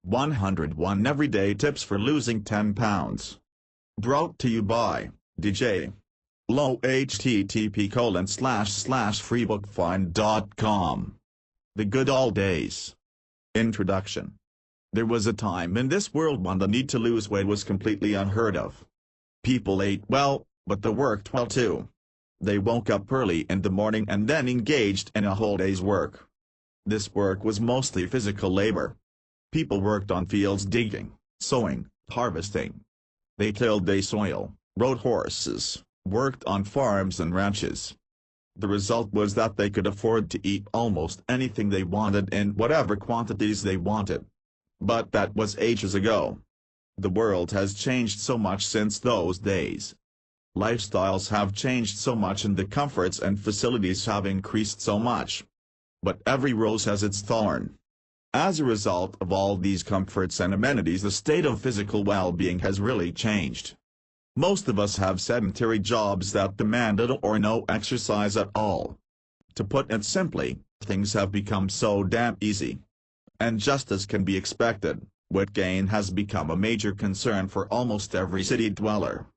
101 Everyday Tips for Losing 10 Pounds. Brought to you by DJ Low http://freebookfind.com. The Good Old Days. Introduction. There was a time in this world when the need to lose weight was completely unheard of. People ate well, but they worked well too. They woke up early in the morning and then engaged in a whole day's work. This work was mostly physical labor. People worked on fields digging, sowing, harvesting. They tilled the soil, rode horses, worked on farms and ranches. The result was that they could afford to eat almost anything they wanted in whatever quantities they wanted. But that was ages ago. The world has changed so much since those days. Lifestyles have changed so much and the comforts and facilities have increased so much. But every rose has its thorn. As a result of all these comforts and amenities, the state of physical well-being has really changed. Most of us have sedentary jobs that demand little or no exercise at all. To put it simply, things have become so damn easy. And just as can be expected, weight gain has become a major concern for almost every city dweller.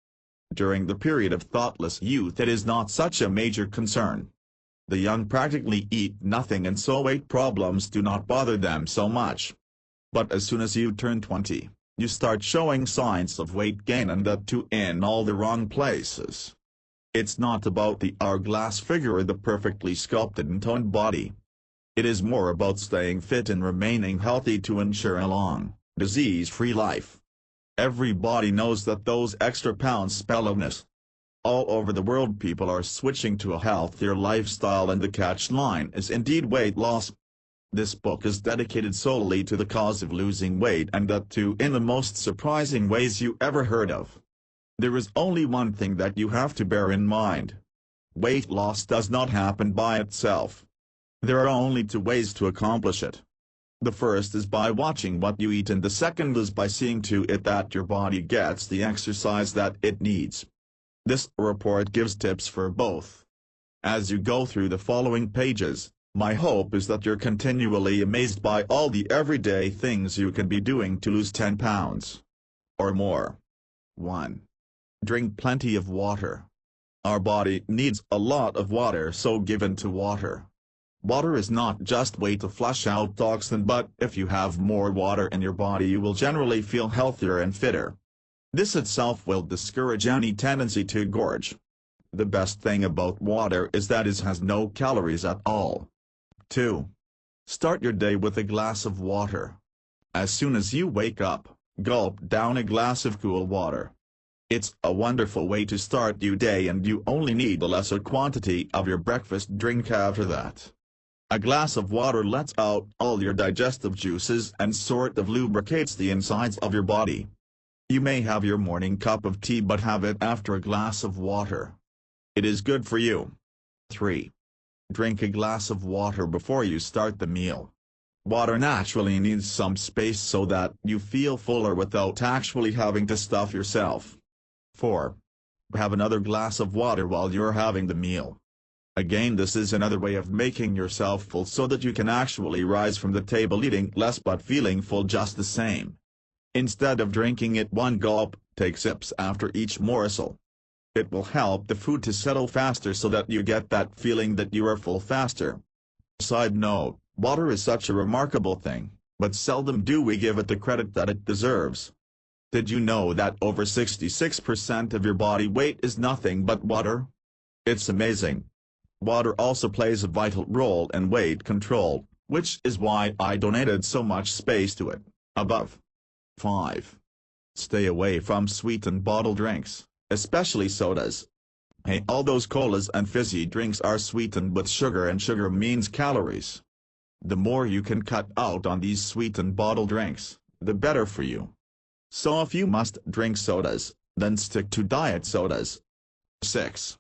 During the period of thoughtless youth, it is not such a major concern. The young practically eat nothing and so weight problems do not bother them so much. But as soon as you turn 20, you start showing signs of weight gain, and that too in all the wrong places. It's not about the hourglass figure or the perfectly sculpted and toned body. It is more about staying fit and remaining healthy to ensure a long, disease-free life. Everybody knows that those extra pounds spell illness. All over the world people are switching to a healthier lifestyle, and the catch line is indeed weight loss. This book is dedicated solely to the cause of losing weight, and that too in the most surprising ways you ever heard of. There is only one thing that you have to bear in mind. Weight loss does not happen by itself. There are only two ways to accomplish it. The first is by watching what you eat, and the second is by seeing to it that your body gets the exercise that it needs. This report gives tips for both. As you go through the following pages, my hope is that you're continually amazed by all the everyday things you can be doing to lose 10 pounds or more. 1. Drink plenty of water. Our body needs a lot of water, so give in to water. Water is not just way to flush out toxin, but if you have more water in your body, you will generally feel healthier and fitter. This itself will discourage any tendency to gorge. The best thing about water is that it has no calories at all. 2. Start your day with a glass of water. As soon as you wake up, gulp down a glass of cool water. It's a wonderful way to start your day, and you only need a lesser quantity of your breakfast drink after that. A glass of water lets out all your digestive juices and sort of lubricates the insides of your body. You may have your morning cup of tea, but have it after a glass of water. It is good for you. 3. Drink a glass of water before you start the meal. Water naturally needs some space so that you feel fuller without actually having to stuff yourself. 4. Have another glass of water while you're having the meal. Again, this is another way of making yourself full so that you can actually rise from the table eating less but feeling full just the same. Instead of drinking it one gulp, take sips after each morsel. It will help the food to settle faster so that you get that feeling that you are full faster. Side note, water is such a remarkable thing, but seldom do we give it the credit that it deserves. Did you know that over 66% of your body weight is nothing but water? It's amazing. Water also plays a vital role in weight control, which is why I donated so much space to it, above. 5. Stay away from sweetened bottled drinks, especially sodas. Hey, all those colas and fizzy drinks are sweetened with sugar, and sugar means calories. The more you can cut out on these sweetened bottled drinks, the better for you. So if you must drink sodas, then stick to diet sodas. 6.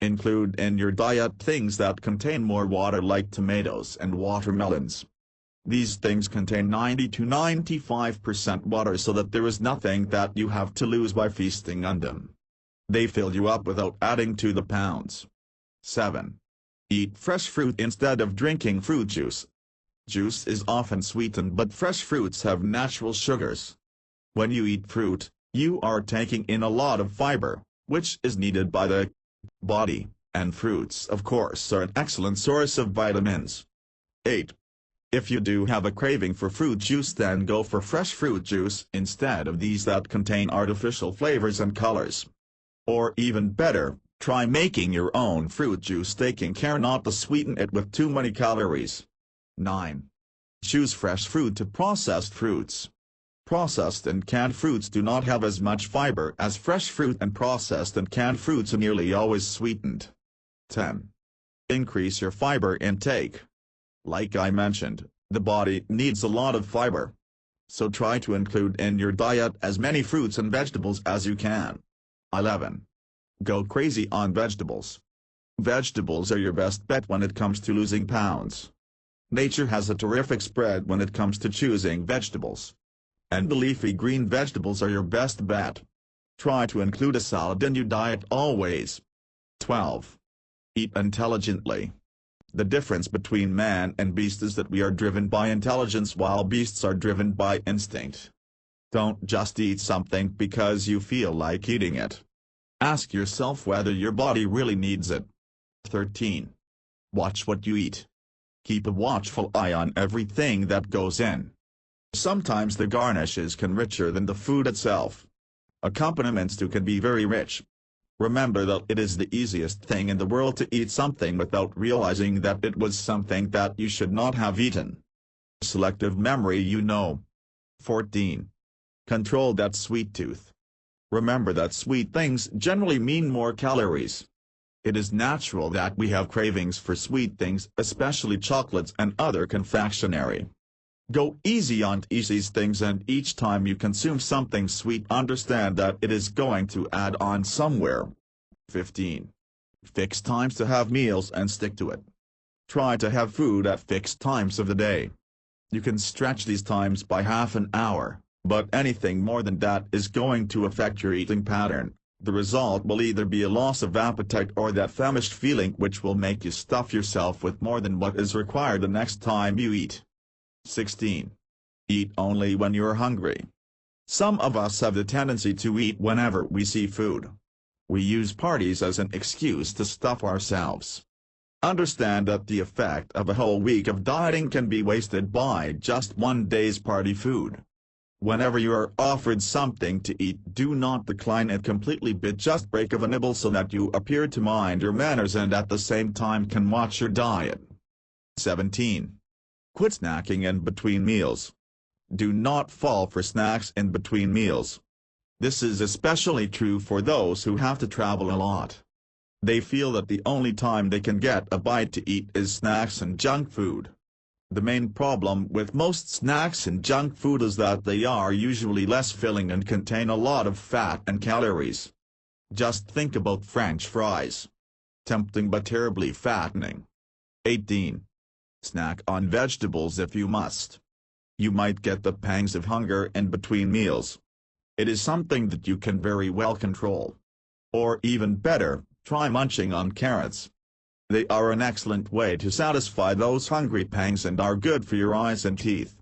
Include in your diet things that contain more water, like tomatoes and watermelons. These things contain 90 to 95% water, so that there is nothing that you have to lose by feasting on them. They fill you up without adding to the pounds. 7. Eat fresh fruit instead of drinking fruit juice. juice is often sweetened, but fresh fruits have natural sugars. When you eat fruit, you are taking in a lot of fiber, which is needed by the body, and fruits of course are an excellent source of vitamins. 8. If you do have a craving for fruit juice, then go for fresh fruit juice instead of these that contain artificial flavors and colors. Or even better, try making your own fruit juice, taking care not to sweeten it with too many calories. 9. Choose fresh fruit to processed fruits. Processed and canned fruits do not have as much fiber as fresh fruit, and processed and canned fruits are nearly always sweetened. 10. Increase your fiber intake. Like I mentioned, the body needs a lot of fiber. So try to include in your diet as many fruits and vegetables as you can. 11. Go crazy on vegetables. Vegetables are your best bet when it comes to losing pounds. Nature has a terrific spread when it comes to choosing vegetables. And the leafy green vegetables are your best bet. Try to include a salad in your diet always. 12. Eat intelligently. The difference between man and beast is that we are driven by intelligence while beasts are driven by instinct. Don't just eat something because you feel like eating it. Ask yourself whether your body really needs it. 13. Watch what you eat. Keep a watchful eye on everything that goes in. Sometimes the garnishes can be richer than the food itself. Accompaniments too can be very rich. Remember that it is the easiest thing in the world to eat something without realizing that it was something that you should not have eaten. Selective memory, 14. Control that sweet tooth. Remember that sweet things generally mean more calories. It is natural that we have cravings for sweet things, especially chocolates and other confectionery. Go easy on these things, and each time you consume something sweet, understand that it is going to add on somewhere. 15. Fix times to have meals and stick to it. Try to have food at fixed times of the day. You can stretch these times by half an hour, but anything more than that is going to affect your eating pattern. The result will either be a loss of appetite or that famished feeling, which will make you stuff yourself with more than what is required the next time you eat. 16. Eat only when you're hungry. Some of us have the tendency to eat whenever we see food. We use parties as an excuse to stuff ourselves. Understand that the effect of a whole week of dieting can be wasted by just one day's party food. Whenever you are offered something to eat, do not decline it completely, but just break off a nibble so that you appear to mind your manners and at the same time can watch your diet. 17. Quit snacking in between meals. Do not fall for snacks in between meals. This is especially true for those who have to travel a lot. They feel that the only time they can get a bite to eat is snacks and junk food. The main problem with most snacks and junk food is that they are usually less filling and contain a lot of fat and calories. Just think about French fries. Tempting but terribly fattening. 18. Snack on vegetables if you must. You might get the pangs of hunger in between meals. It is something that you can very well control. Or even better, try munching on carrots. They are an excellent way to satisfy those hungry pangs and are good for your eyes and teeth.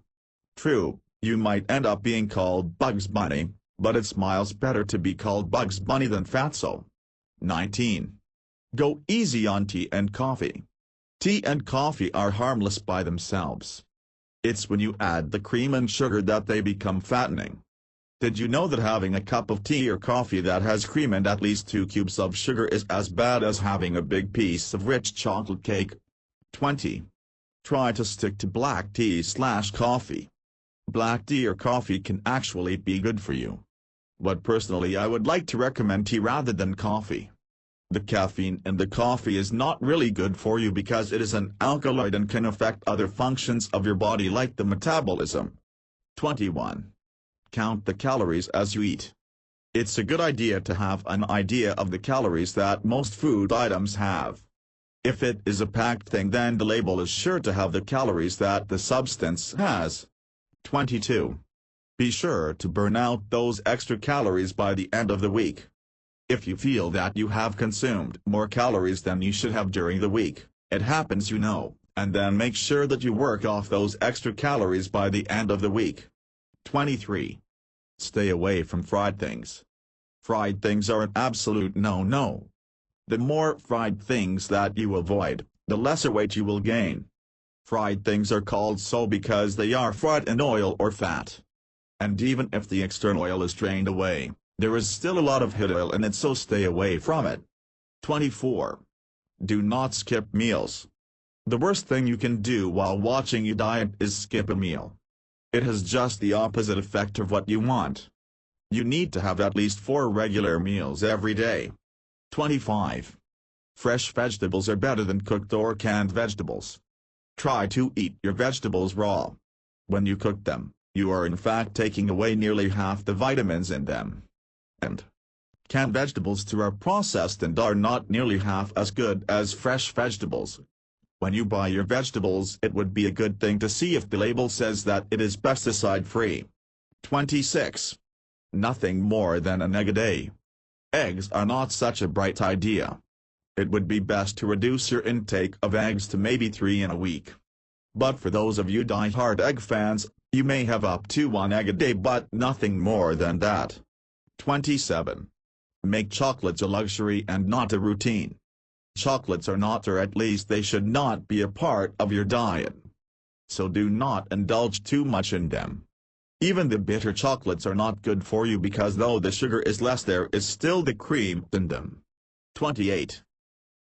True, you might end up being called Bugs Bunny, but it's miles better to be called Bugs Bunny than Fatso. 19. Go easy on tea and coffee. Tea and coffee are harmless by themselves. It's when you add the cream and sugar that they become fattening. Did you know that having a cup of tea or coffee that has cream and at least 2 cubes of sugar is as bad as having a big piece of rich chocolate cake? 20. Try to stick to black tea/coffee. Black tea or coffee can actually be good for you. But personally, I would like to recommend tea rather than coffee. The caffeine in the coffee is not really good for you because it is an alkaloid and can affect other functions of your body like the metabolism. 21. Count the calories as you eat. It's a good idea to have an idea of the calories that most food items have. If it is a packed thing, then the label is sure to have the calories that the substance has. 22. Be sure to burn out those extra calories by the end of the week. If you feel that you have consumed more calories than you should have during the week, it happens, and then make sure that you work off those extra calories by the end of the week. 23. Stay away from fried things. Fried things are an absolute no-no. The more fried things that you avoid, the lesser weight you will gain. Fried things are called so because they are fried in oil or fat. And even if the external oil is drained away, there is still a lot of hidden oil in it, so stay away from it. 24. Do not skip meals. The worst thing you can do while watching your diet is skip a meal. It has just the opposite effect of what you want. You need to have at least 4 regular meals every day. 25. Fresh vegetables are better than cooked or canned vegetables. Try to eat your vegetables raw. When you cook them, you are in fact taking away nearly half the vitamins in them. And canned vegetables too are processed and are not nearly half as good as fresh vegetables. When you buy your vegetables, it would be a good thing to see if the label says that it is pesticide-free. 26. Nothing more than an egg a day. Eggs are not such a bright idea. It would be best to reduce your intake of eggs to maybe 3 in a week. But for those of you die-hard egg fans, you may have up to 1 egg a day, but nothing more than that. 27. Make chocolates a luxury and not a routine. Chocolates are not, or at least they should not be, a part of your diet. So do not indulge too much in them. Even the bitter chocolates are not good for you because though the sugar is less, there is still the cream in them. 28.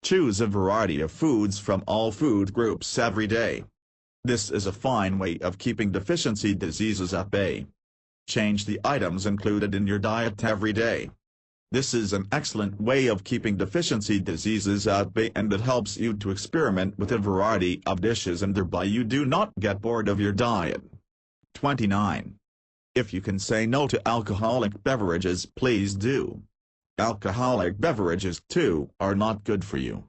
Choose a variety of foods from all food groups every day. This is a fine way of keeping deficiency diseases at bay. Change the items included in your diet every day. This is an excellent way of keeping deficiency diseases at bay, and it helps you to experiment with a variety of dishes and thereby you do not get bored of your diet. 29. If you can say no to alcoholic beverages, please do. Alcoholic beverages, too, are not good for you.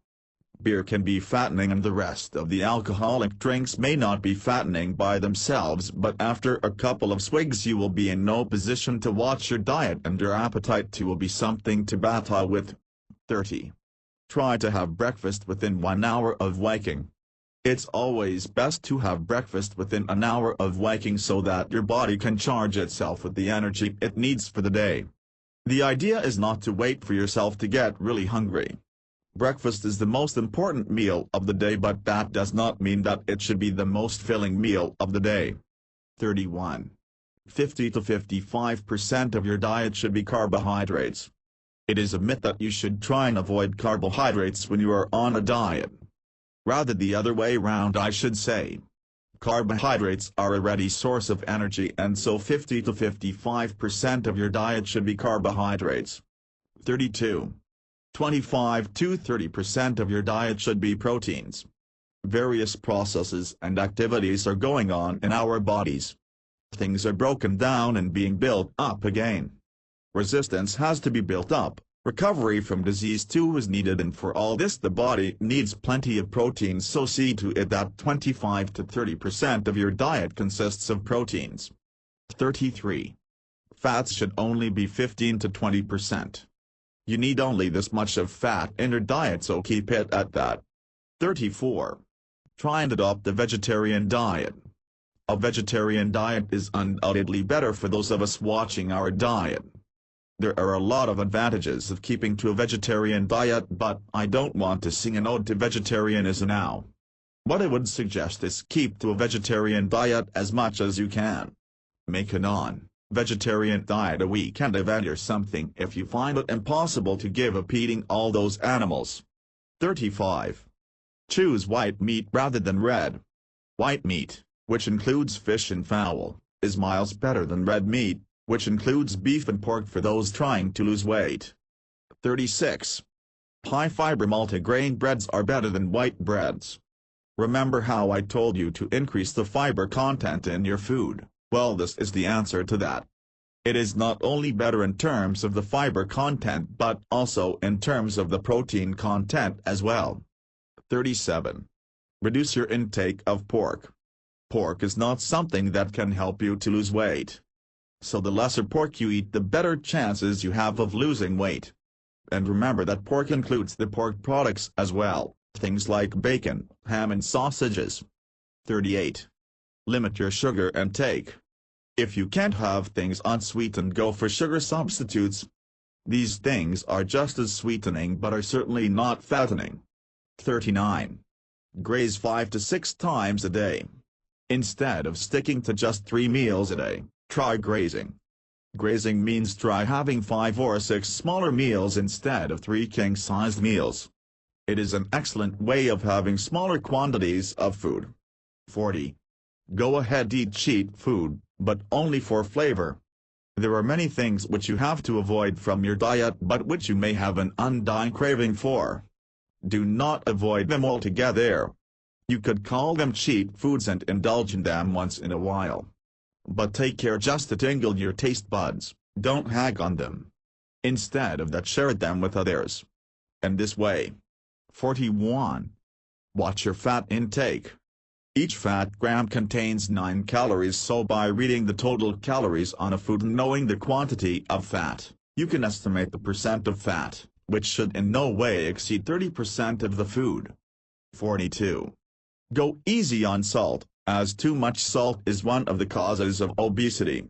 Beer can be fattening and the rest of the alcoholic drinks may not be fattening by themselves, but after a couple of swigs you will be in no position to watch your diet and your appetite too will be something to battle with. 30. Try to have breakfast within 1 hour of waking. It's always best to have breakfast within an hour of waking so that your body can charge itself with the energy it needs for the day. The idea is not to wait for yourself to get really hungry. Breakfast is the most important meal of the day, but that does not mean that it should be the most filling meal of the day. 31. 50 to 55% of your diet should be carbohydrates. It is a myth that you should try and avoid carbohydrates when you are on a diet. Rather the other way round, I should say. Carbohydrates are a ready source of energy, and so 50 to 55% of your diet should be carbohydrates. 32. 25 to 30% of your diet should be proteins. Various processes and activities are going on in our bodies. Things are broken down and being built up again. Resistance has to be built up, recovery from disease too is needed, and for all this the body needs plenty of proteins, so see to it that 25 to 30% of your diet consists of proteins. 33. Fats should only be 15 to 20%. You need only this much of fat in your diet, so keep it at that. 34. Try and adopt the vegetarian diet. A vegetarian diet is undoubtedly better for those of us watching our diet. There are a lot of advantages of keeping to a vegetarian diet, but I don't want to sing an ode to vegetarianism now. What I would suggest is keep to a vegetarian diet as much as you can. Make a non-vegetarian diet a week and event or something if you find it impossible to give up eating all those animals. 35. Choose white meat rather than red. White meat, which includes fish and fowl, is miles better than red meat, which includes beef and pork for those trying to lose weight. 36. High-fiber multigrain breads are better than white breads. Remember how I told you to increase the fiber content in your food? Well, this is the answer to that. It is not only better in terms of the fiber content but also in terms of the protein content as well. 37. Reduce your intake of pork. Pork is not something that can help you to lose weight. So the lesser pork you eat, the better chances you have of losing weight. And remember that pork includes the pork products as well. Things like bacon, ham and sausages. 38. Limit your sugar intake. If you can't have things unsweetened, go for sugar substitutes. These things are just as sweetening but are certainly not fattening. 39. Graze 5 to 6 times a day. Instead of sticking to just 3 meals a day, try grazing. Grazing means try having 5 or 6 smaller meals instead of 3 king-sized meals. It is an excellent way of having smaller quantities of food. 40. Go ahead, eat cheat food, but only for flavor. There are many things which you have to avoid from your diet but which you may have an undying craving for. Do not avoid them altogether. You could call them cheat foods and indulge in them once in a while. But take care just to tingle your taste buds, don't hag on them. Instead of that, share them with others. In this way. 41. Watch your fat intake. Each fat gram contains 9 calories, so by reading the total calories on a food and knowing the quantity of fat, you can estimate the percent of fat, which should in no way exceed 30% of the food. 42. Go easy on salt, as too much salt is one of the causes of obesity.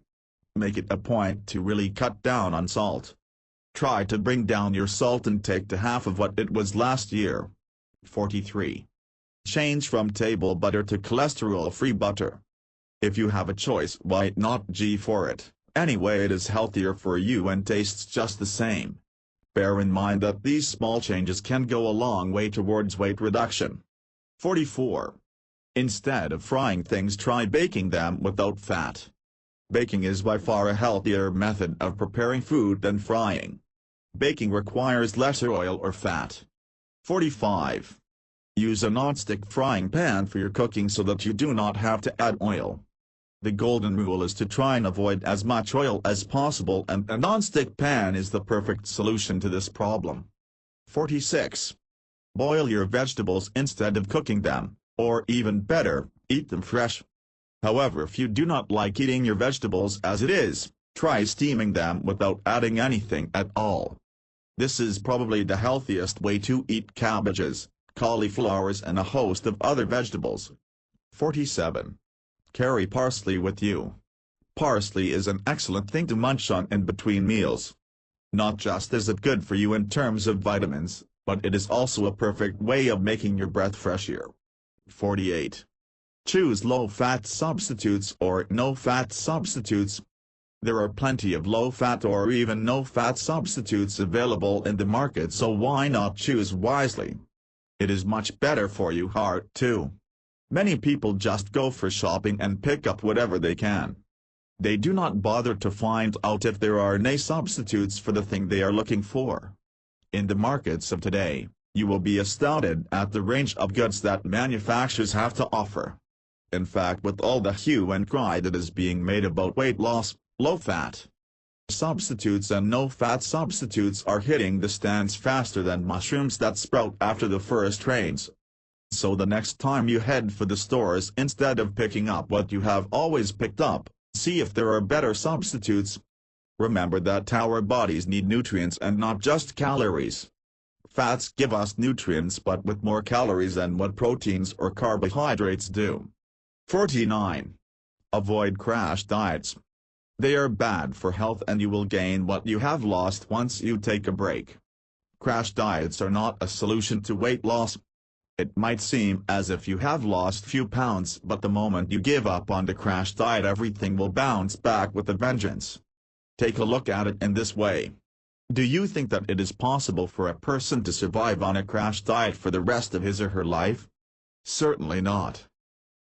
Make it a point to really cut down on salt. Try to bring down your salt intake to half of what it was last year. 43. Change from table butter to cholesterol-free butter. If you have a choice, why not G for it? Anyway, it is healthier for you and tastes just the same. Bear in mind that these small changes can go a long way towards weight reduction. 44. Instead of frying things, try baking them without fat. Baking is by far a healthier method of preparing food than frying. Baking requires less oil or fat. 45. Use a non-stick frying pan for your cooking so that you do not have to add oil. The golden rule is to try and avoid as much oil as possible, and a non-stick pan is the perfect solution to this problem. 46. Boil your vegetables instead of cooking them, or even better, eat them fresh. However, if you do not like eating your vegetables as it is, try steaming them without adding anything at all. This is probably the healthiest way to eat cabbages, cauliflowers and a host of other vegetables. 47. Carry parsley with you. Parsley is an excellent thing to munch on in between meals. Not just is it good for you in terms of vitamins, but it is also a perfect way of making your breath fresher. 48. Choose low-fat substitutes or no-fat substitutes. There are plenty of low-fat or even no-fat substitutes available in the market, so why not choose wisely? It is much better for your heart too. Many people just go for shopping and pick up whatever they can. They do not bother to find out if there are any substitutes for the thing they are looking for. In the markets of today, you will be astounded at the range of goods that manufacturers have to offer. In fact, with all the hue and cry that is being made about weight loss, low-fat substitutes and no-fat substitutes are hitting the stands faster than mushrooms that sprout after the first rains. So the next time you head for the stores, instead of picking up what you have always picked up, see if there are better substitutes. Remember that our bodies need nutrients and not just calories. Fats give us nutrients but with more calories than what proteins or carbohydrates do. 49. Avoid crash diets. They are bad for health and you will gain what you have lost once you take a break. Crash diets are not a solution to weight loss. It might seem as if you have lost few pounds, but the moment you give up on the crash diet, everything will bounce back with a vengeance. Take a look at it in this way. Do you think that it is possible for a person to survive on a crash diet for the rest of his or her life? Certainly not.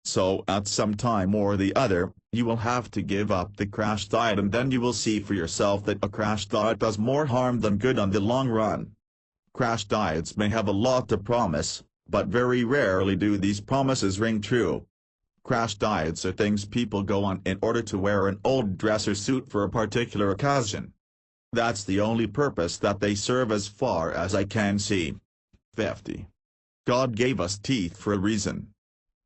So at some time or the other, you will have to give up the crash diet, and then you will see for yourself that a crash diet does more harm than good on the long run. Crash diets may have a lot to promise, but very rarely do these promises ring true. Crash diets are things people go on in order to wear an old dress or suit for a particular occasion. That's the only purpose that they serve as far as I can see. 50. God gave us teeth for a reason.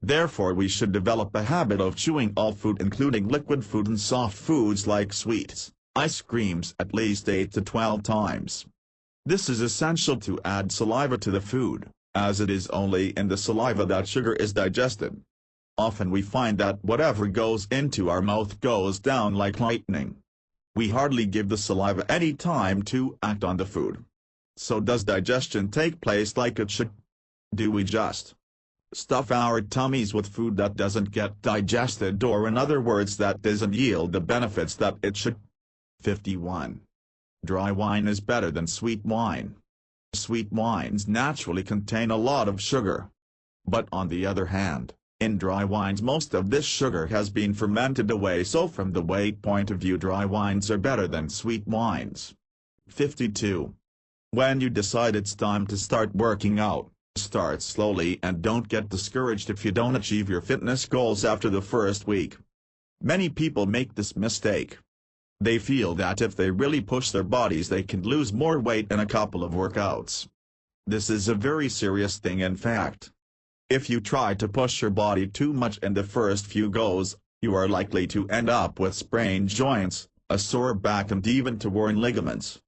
Therefore we should develop a habit of chewing all food, including liquid food and soft foods like sweets, ice creams, at least 8 to 12 times. This is essential to add saliva to the food. as it is only in the saliva that sugar is digested. Often we find that whatever goes into our mouth goes down like lightning. We hardly give the saliva any time to act on the food. So does digestion take place like it should? Do we just stuff our tummies with food that doesn't get digested, or in other words that doesn't yield the benefits that it should? 51. Dry wine is better than sweet wine. Sweet wines naturally contain a lot of sugar. But on the other hand, in dry wines most of this sugar has been fermented away, so from the weight point of view dry wines are better than sweet wines. 52. When you decide it's time to start working out, start slowly and don't get discouraged if you don't achieve your fitness goals after the first week. Many people make this mistake. They feel that if they really push their bodies they can lose more weight in a couple of workouts. This is a very serious thing in fact. If you try to push your body too much in the first few goes, you are likely to end up with sprained joints, a sore back and even torn ligaments.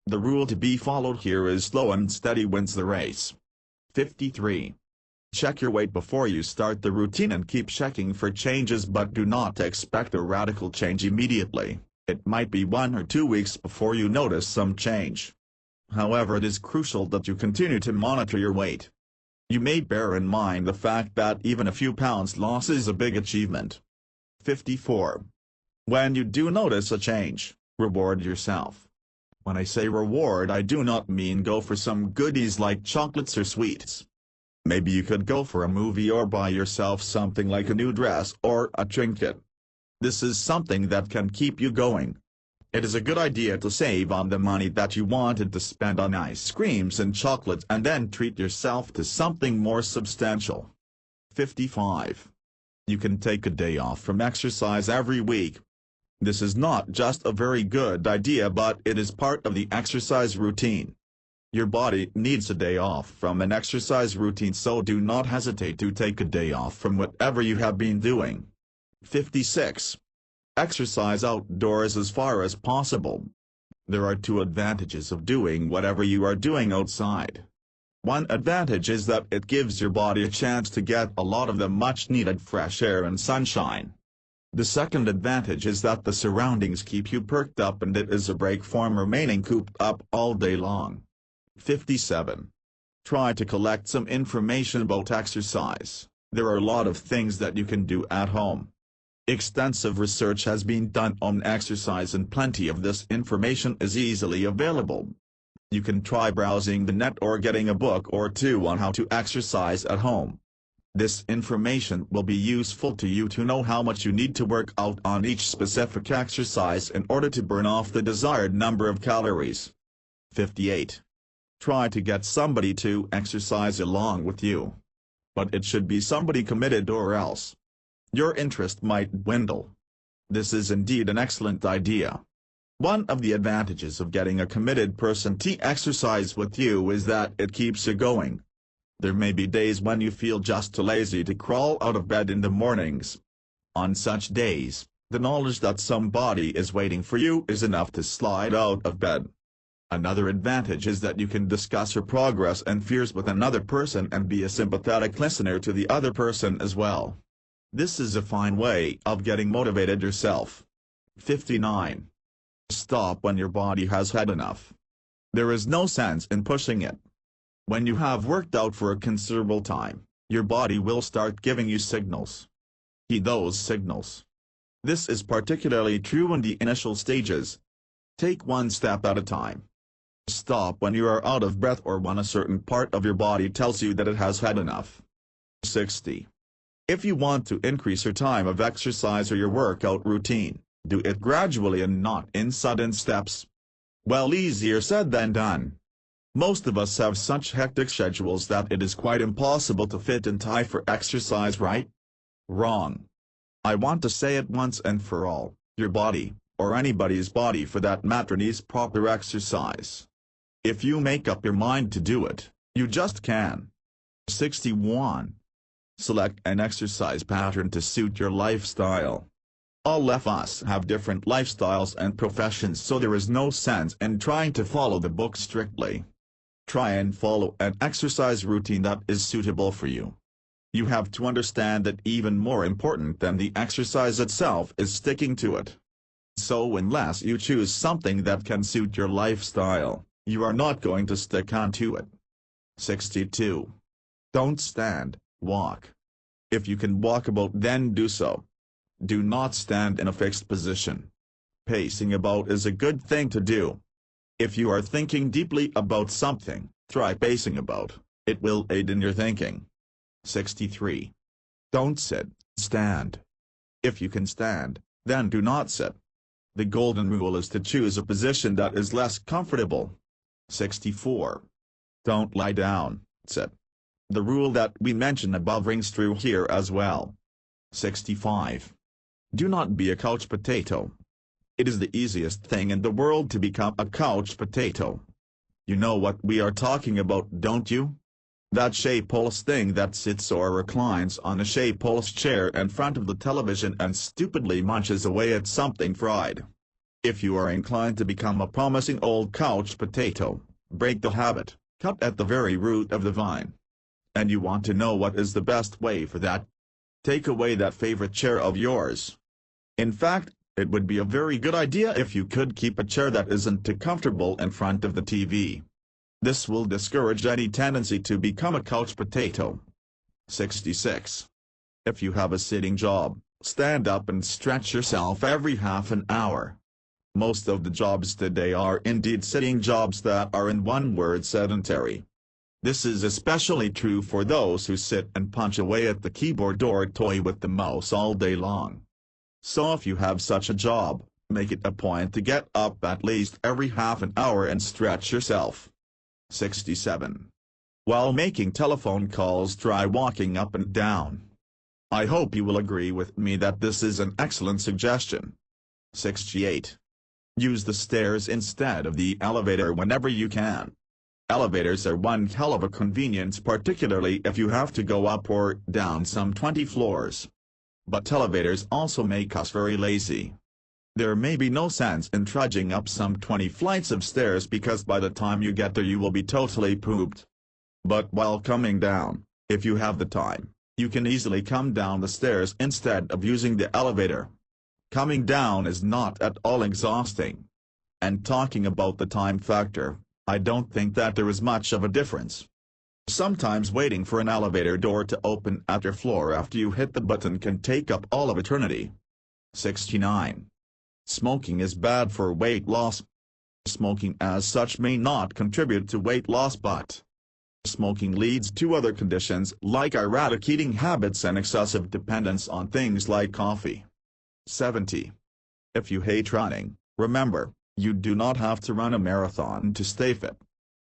The rule to be followed here is slow and steady wins the race. 53. Check your weight before you start the routine and keep checking for changes, but do not expect a radical change immediately. It might be 1 or 2 weeks before you notice some change. However, it is crucial that you continue to monitor your weight. You may bear in mind the fact that even a few pounds loss is a big achievement. 54. When you do notice a change, reward yourself. When I say reward, I do not mean go for some goodies like chocolates or sweets. Maybe you could go for a movie or buy yourself something like a new dress or a trinket. This is something that can keep you going. It is a good idea to save on the money that you wanted to spend on ice creams and chocolates and then treat yourself to something more substantial. 55. You can take a day off from exercise every week. This is not just a very good idea, but it is part of the exercise routine. Your body needs a day off from an exercise routine, so do not hesitate to take a day off from whatever you have been doing. 56. Exercise outdoors as far as possible. There are 2 advantages of doing whatever you are doing outside. One advantage is that it gives your body a chance to get a lot of the much-needed fresh air and sunshine. The second advantage is that the surroundings keep you perked up and it is a break from remaining cooped up all day long. 57. Try to collect some information about exercise. There are a lot of things that you can do at home. Extensive research has been done on exercise and plenty of this information is easily available. You can try browsing the net or getting a book or 2 on how to exercise at home. This information will be useful to you to know how much you need to work out on each specific exercise in order to burn off the desired number of calories. 58. Try to get somebody to exercise along with you. But it should be somebody committed, or else your interest might dwindle. This is indeed an excellent idea. One of the advantages of getting a committed person to exercise with you is that it keeps you going. There may be days when you feel just too lazy to crawl out of bed in the mornings. On such days, the knowledge that somebody is waiting for you is enough to slide out of bed. Another advantage is that you can discuss your progress and fears with another person and be a sympathetic listener to the other person as well. This is a fine way of getting motivated yourself. 59. Stop when your body has had enough. There is no sense in pushing it. When you have worked out for a considerable time, your body will start giving you signals. Heed those signals. This is particularly true in the initial stages. Take one step at a time. Stop when you are out of breath or when a certain part of your body tells you that it has had enough. 60. If you want to increase your time of exercise or your workout routine, do it gradually and not in sudden steps. Well, easier said than done. Most of us have such hectic schedules that it is quite impossible to fit in time for exercise, right? Wrong. I want to say it once and for all, your body, or anybody's body for that matter, needs proper exercise. If you make up your mind to do it, you just can. 61. Select an exercise pattern to suit your lifestyle. All of us have different lifestyles and professions, so there is no sense in trying to follow the book strictly. Try and follow an exercise routine that is suitable for you. You have to understand that even more important than the exercise itself is sticking to it. So unless you choose something that can suit your lifestyle, you are not going to stick onto it. 62. Don't stand, walk. If you can walk about, then do so. Do not stand in a fixed position. Pacing about is a good thing to do. If you are thinking deeply about something, try pacing about. It will aid in your thinking. 63. Don't sit, stand. If you can stand, then do not sit. The golden rule is to choose a position that is less comfortable. 64. Don't lie down, sit. The rule that we mentioned above rings true here as well. 65. Do not be a couch potato. It is the easiest thing in the world to become a couch potato. You know what we are talking about, don't you? That Shape-Pulse thing that sits or reclines on a Shape-Pulse chair in front of the television and stupidly munches away at something fried. If you are inclined to become a promising old couch potato, break the habit, cut at the very root of the vine. And you want to know what is the best way for that? Take away that favorite chair of yours. In fact, it would be a very good idea if you could keep a chair that isn't too comfortable in front of the TV. This will discourage any tendency to become a couch potato. 66. If you have a sitting job, stand up and stretch yourself every half an hour. Most of the jobs today are indeed sitting jobs that are in one word sedentary. This is especially true for those who sit and punch away at the keyboard or toy with the mouse all day long. So if you have such a job, make it a point to get up at least every half an hour and stretch yourself. 67. While making telephone calls, try walking up and down. I hope you will agree with me that this is an excellent suggestion. 68. Use the stairs instead of the elevator whenever you can. Elevators are one hell of a convenience, particularly if you have to go up or down some 20 floors. But elevators also make us very lazy. There may be no sense in trudging up some 20 flights of stairs because by the time you get there you will be totally pooped. But while coming down, if you have the time, you can easily come down the stairs instead of using the elevator. Coming down is not at all exhausting. And talking about the time factor, I don't think that there is much of a difference. Sometimes waiting for an elevator door to open at your floor after you hit the button can take up all of eternity. 69. Smoking is bad for weight loss. Smoking as such may not contribute to weight loss, but smoking leads to other conditions like erratic eating habits and excessive dependence on things like coffee. 70. If you hate running, remember, you do not have to run a marathon to stay fit.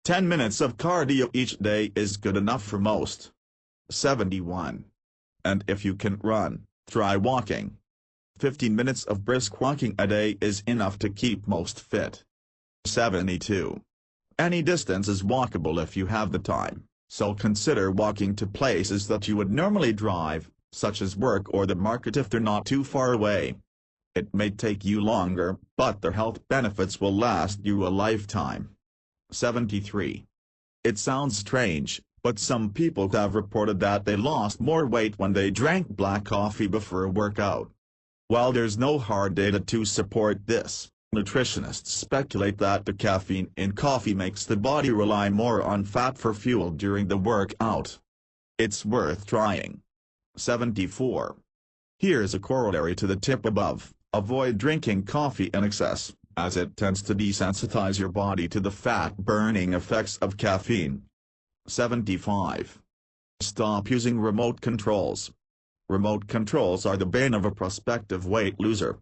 10 minutes of cardio each day is good enough for most. 71. And if you can't run, try walking. 15 minutes of brisk walking a day is enough to keep most fit. 72. Any distance is walkable if you have the time, so consider walking to places that you would normally drive, such as work or the market if they're not too far away. It may take you longer, but their health benefits will last you a lifetime. 73. It sounds strange, but some people have reported that they lost more weight when they drank black coffee before a workout. While there's no hard data to support this, nutritionists speculate that the caffeine in coffee makes the body rely more on fat for fuel during the workout. It's worth trying. 74. Here's a corollary to the tip above: avoid drinking coffee in excess, as it tends to desensitize your body to the fat-burning effects of caffeine. 75. Stop using remote controls. Remote controls are the bane of a prospective weight loser.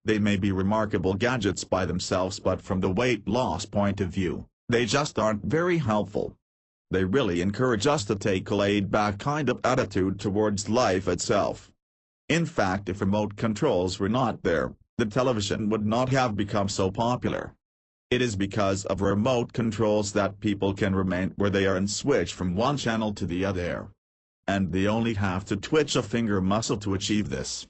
They may be remarkable gadgets by themselves, but from the weight loss point of view, they just aren't very helpful. They really encourage us to take a laid-back kind of attitude towards life itself. In fact, if remote controls were not there, the television would not have become so popular. It is because of remote controls that people can remain where they are and switch from one channel to the other. And they only have to twitch a finger muscle to achieve this.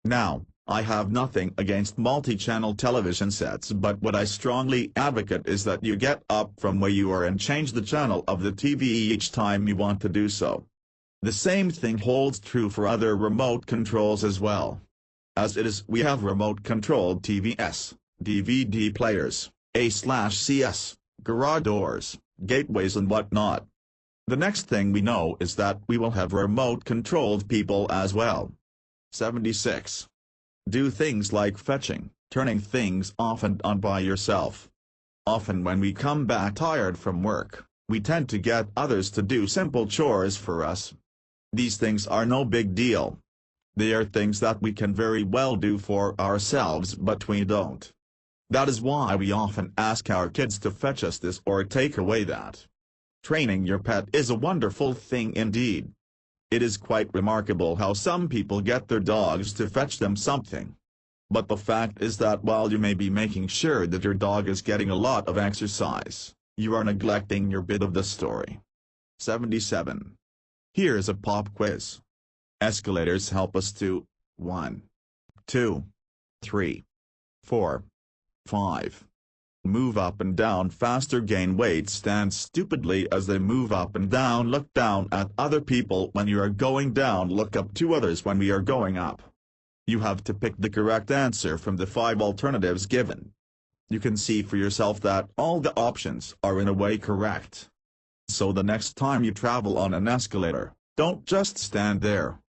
Now, I have nothing against multi-channel television sets, but what I strongly advocate is that you get up from where you are and change the channel of the TV each time you want to do so. The same thing holds true for other remote controls as well. As it is, we have remote-controlled TVs, DVD players, A/CS, garage doors, gateways and whatnot. The next thing we know is that we will have remote-controlled people as well. 76. Do things like fetching, turning things off and on by yourself. Often when we come back tired from work, we tend to get others to do simple chores for us. These things are no big deal. They are things that we can very well do for ourselves, but we don't. That is why we often ask our kids to fetch us this or take away that. Training your pet is a wonderful thing indeed. It is quite remarkable how some people get their dogs to fetch them something. But the fact is that while you may be making sure that your dog is getting a lot of exercise, you are neglecting your bit of the story. 77. Here's a pop quiz. Escalators help us to 1, 2, 3, 4, 5. Move up and down faster, gain weight, stand stupidly as they move up and down, look down at other people when you are going down, look up to others when we are going up. You have to pick the correct answer from the 5 alternatives given. You can see for yourself that all the options are in a way correct. So the next time you travel on an escalator, don't just stand there.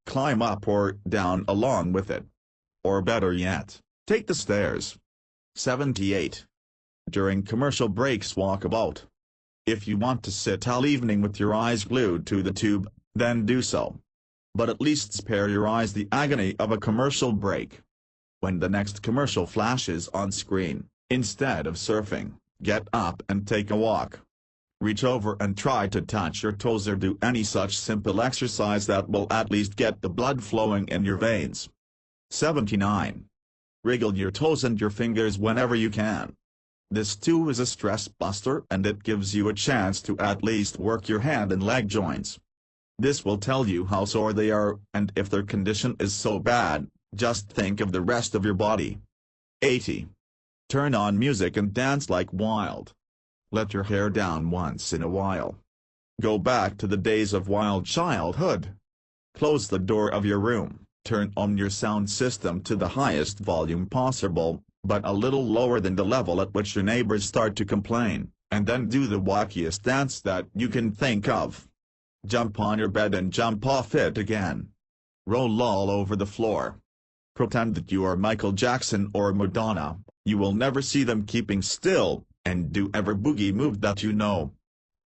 Climb up or down along with it. Or better yet, take the stairs. 78. During commercial breaks, walk about. If you want to sit all evening with your eyes glued to the tube, then do so. But at least spare your eyes the agony of a commercial break. When the next commercial flashes on screen, instead of surfing, get up and take a walk. Reach over and try to touch your toes or do any such simple exercise that will at least get the blood flowing in your veins. 79. Wriggle your toes and your fingers whenever you can. This too is a stress buster, and it gives you a chance to at least work your hand and leg joints. This will tell you how sore they are, and if their condition is so bad, just think of the rest of your body. 80. Turn on music and dance like wild. Let your hair down once in a while. Go back to the days of wild childhood. Close the door of your room, turn on your sound system to the highest volume possible, but a little lower than the level at which your neighbors start to complain, and then do the wackiest dance that you can think of. Jump on your bed and jump off it again. Roll all over the floor. Pretend that you are Michael Jackson or Madonna. You will never see them keeping still, and do every boogie move that you know.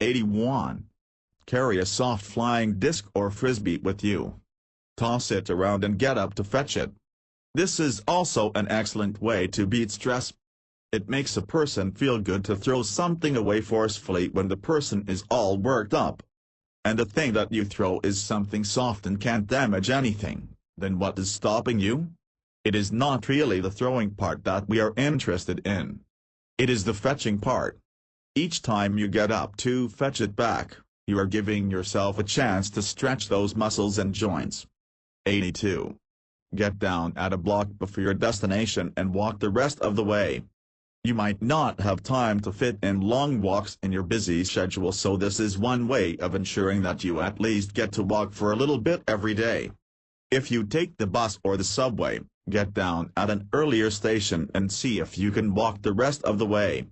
81. Carry a soft flying disc or frisbee with you. Toss it around and get up to fetch it. This is also an excellent way to beat stress. It makes a person feel good to throw something away forcefully when the person is all worked up. And the thing that you throw is something soft and can't damage anything, then what is stopping you? It is not really the throwing part that we are interested in. It is the fetching part. Each time you get up to fetch it back, you are giving yourself a chance to stretch those muscles and joints. 82. Get down at a block before your destination and walk the rest of the way. You might not have time to fit in long walks in your busy schedule, so this is one way of ensuring that you at least get to walk for a little bit every day. If you take the bus or the subway, get down at an earlier station and see if you can walk the rest of the way.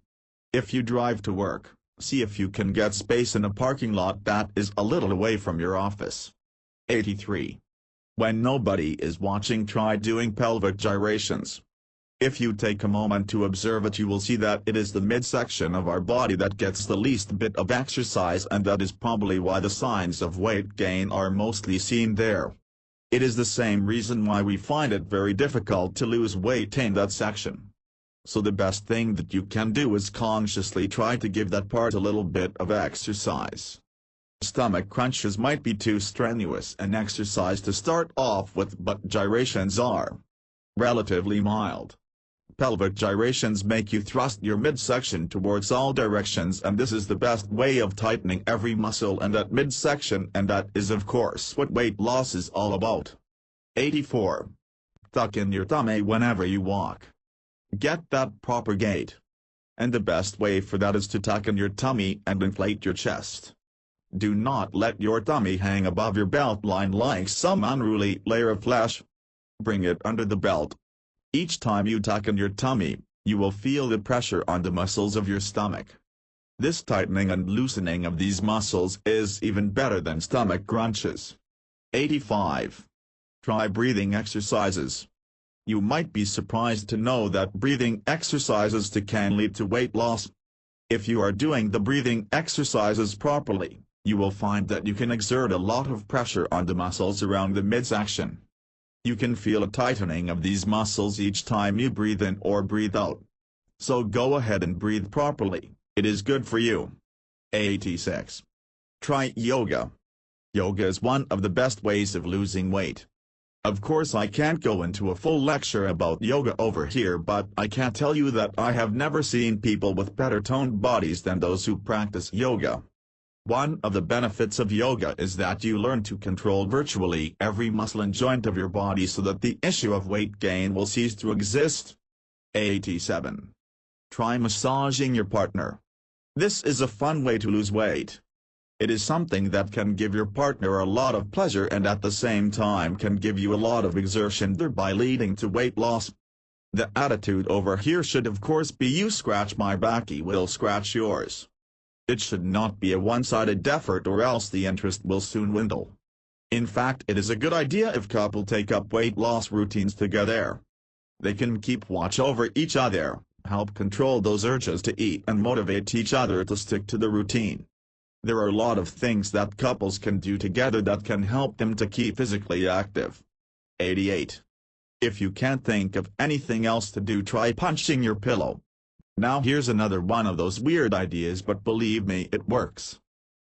If you drive to work, see if you can get space in a parking lot that is a little away from your office. 83. When nobody is watching, try doing pelvic gyrations. If you take a moment to observe it, you will see that it is the midsection of our body that gets the least bit of exercise, and that is probably why the signs of weight gain are mostly seen there. It is the same reason why we find it very difficult to lose weight in that section. So the best thing that you can do is consciously try to give that part a little bit of exercise. Stomach crunches might be too strenuous an exercise to start off with, but gyrations are relatively mild. Pelvic gyrations make you thrust your midsection towards all directions, and this is the best way of tightening every muscle in that midsection, and that is of course what weight loss is all about. 84. tuck in your tummy whenever you walk. Get that proper gait. And the best way for that is to tuck in your tummy and inflate your chest. Do not let your tummy hang above your belt line like some unruly layer of flesh. Bring it under the belt. Each time you tuck in your tummy, you will feel the pressure on the muscles of your stomach. This tightening and loosening of these muscles is even better than stomach crunches. 85. Try breathing exercises. You might be surprised to know that breathing exercises can lead to weight loss. If you are doing the breathing exercises properly, you will find that you can exert a lot of pressure on the muscles around the midsection. You can feel a tightening of these muscles each time you breathe in or breathe out. So go ahead and breathe properly, it is good for you. 86. Try yoga. Yoga is one of the best ways of losing weight. Of course I can't go into a full lecture about yoga over here, but I can tell you that I have never seen people with better toned bodies than those who practice yoga. One of the benefits of yoga is that you learn to control virtually every muscle and joint of your body so that the issue of weight gain will cease to exist. 87. Try massaging your partner. This is a fun way to lose weight. It is something that can give your partner a lot of pleasure and at the same time can give you a lot of exertion, thereby leading to weight loss. The attitude over here should of course be you scratch my back, he will scratch yours. It should not be a one-sided effort or else the interest will soon dwindle. In fact, it is a good idea if couples take up weight loss routines together. They can keep watch over each other, help control those urges to eat and motivate each other to stick to the routine. There are a lot of things that couples can do together that can help them to keep physically active. 88. If you can't think of anything else to do, try punching your pillow. Now here's another one of those weird ideas, but believe me, it works.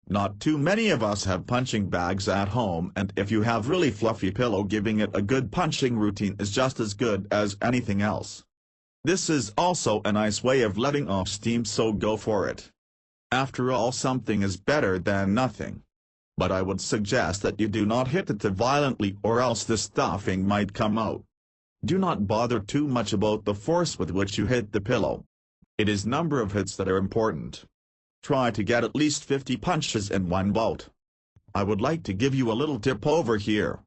Not too many of us have punching bags at home, and if you have really fluffy pillow, giving it a good punching routine is just as good as anything else. This is also a nice way of letting off steam, so go for it. After all, something is better than nothing. But I would suggest that you do not hit it too violently or else the stuffing might come out. Do not bother too much about the force with which you hit the pillow. It is number of hits that are important. Try to get at least 50 punches in one bout. I would like to give you a little tip over here.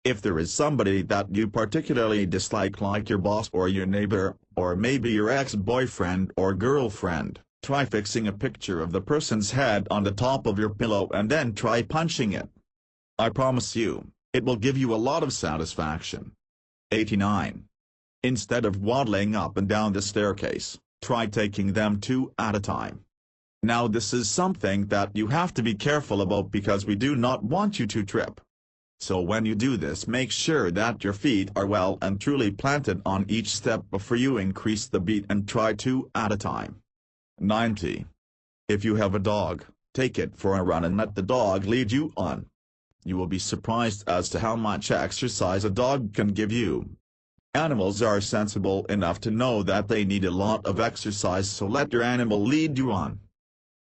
If there is somebody that you particularly dislike, like your boss or your neighbor, or maybe your ex-boyfriend or girlfriend, try fixing a picture of the person's head on the top of your pillow and then try punching it. I promise you, it will give you a lot of satisfaction. 89. Instead of waddling up and down the staircase, try taking them two at a time. Now this is something that you have to be careful about because we do not want you to trip. So when you do this, make sure that your feet are well and truly planted on each step before you increase the beat and try two at a time. 90. If you have a dog, take it for a run and let the dog lead you on. You will be surprised as to how much exercise a dog can give you. Animals are sensible enough to know that they need a lot of exercise, so let your animal lead you on.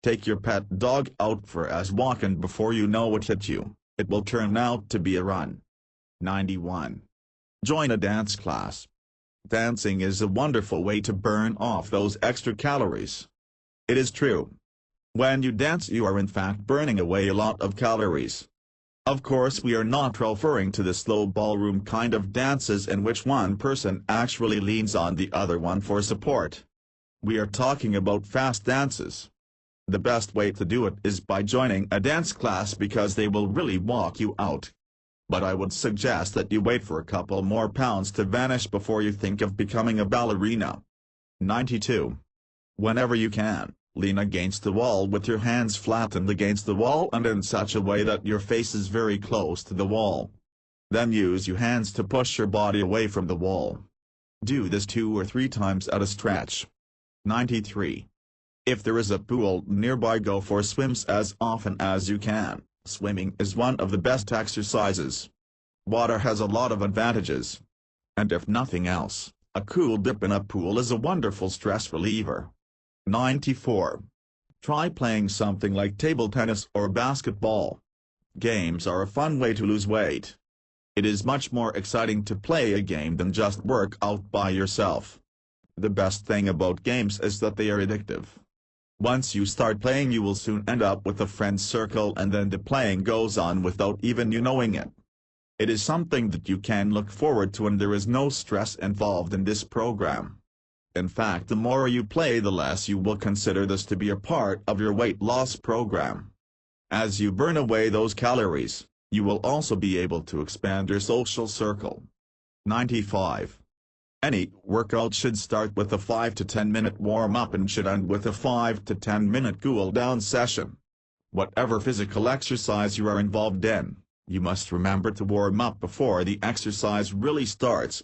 Take your pet dog out for a walk and before you know it hit you, it will turn out to be a run. 91. Join a dance class. Dancing is a wonderful way to burn off those extra calories. It is true. When you dance, you are in fact burning away a lot of calories. Of course, we are not referring to the slow ballroom kind of dances in which one person actually leans on the other one for support. We are talking about fast dances. The best way to do it is by joining a dance class because they will really walk you out. But I would suggest that you wait for a couple more pounds to vanish before you think of becoming a ballerina. 92. Whenever you can, lean against the wall with your hands flattened against the wall and in such a way that your face is very close to the wall. Then use your hands to push your body away from the wall. Do this 2 or 3 times at a stretch. 93. If there is a pool nearby, go for swims as often as you can. Swimming is one of the best exercises. Water has a lot of advantages. And if nothing else, a cool dip in a pool is a wonderful stress reliever. 94. Try playing something like table tennis or basketball. Games are a fun way to lose weight. It is much more exciting to play a game than just work out by yourself. The best thing about games is that they are addictive. Once you start playing, you will soon end up with a friend circle, and then the playing goes on without even you knowing it. It is something that you can look forward to, and there is no stress involved in this program. In fact, the more you play, the less you will consider this to be a part of your weight loss program. As you burn away those calories, you will also be able to expand your social circle. 95. Any workout should start with a 5 to 10 minute warm-up and should end with a 5 to 10 minute cool-down session. Whatever physical exercise you are involved in, you must remember to warm up before the exercise really starts.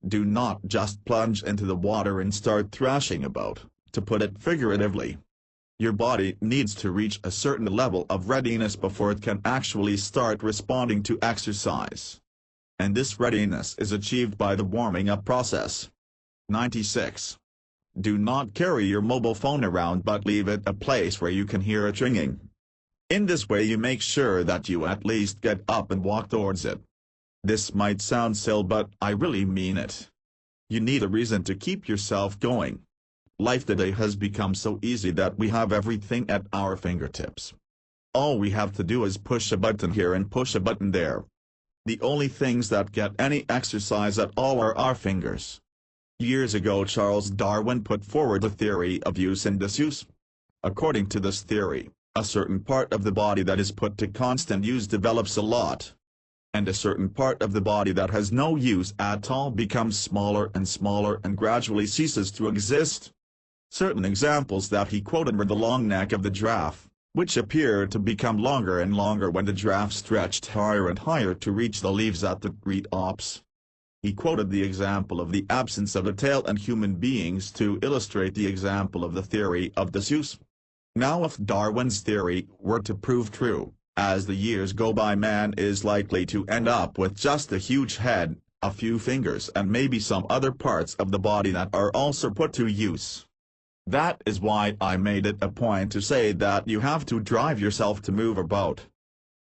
Do not just plunge into the water and start thrashing about, to put it figuratively. Your body needs to reach a certain level of readiness before it can actually start responding to exercise. And this readiness is achieved by the warming up process. 96. Do not carry your mobile phone around, but leave it a place where you can hear it ringing. In this way you make sure that you at least get up and walk towards it. This might sound silly, but I really mean it. You need a reason to keep yourself going. Life today has become so easy that we have everything at our fingertips. All we have to do is push a button here and push a button there. The only things that get any exercise at all are our fingers. Years ago, Charles Darwin put forward the theory of use and disuse. According to this theory, a certain part of the body that is put to constant use develops a lot, and a certain part of the body that has no use at all becomes smaller and gradually ceases to exist. Certain examples that he quoted were the long neck of the giraffe, which appeared to become longer and longer when the giraffe stretched higher and higher to reach the leaves at the tree tops. He quoted the example of the absence of a tail in human beings to illustrate the example of the theory of disuse. Now, if Darwin's theory were to prove true, as the years go by, man is likely to end up with just a huge head, a few fingers, and maybe some other parts of the body that are also put to use. That is why I made it a point to say that you have to drive yourself to move about.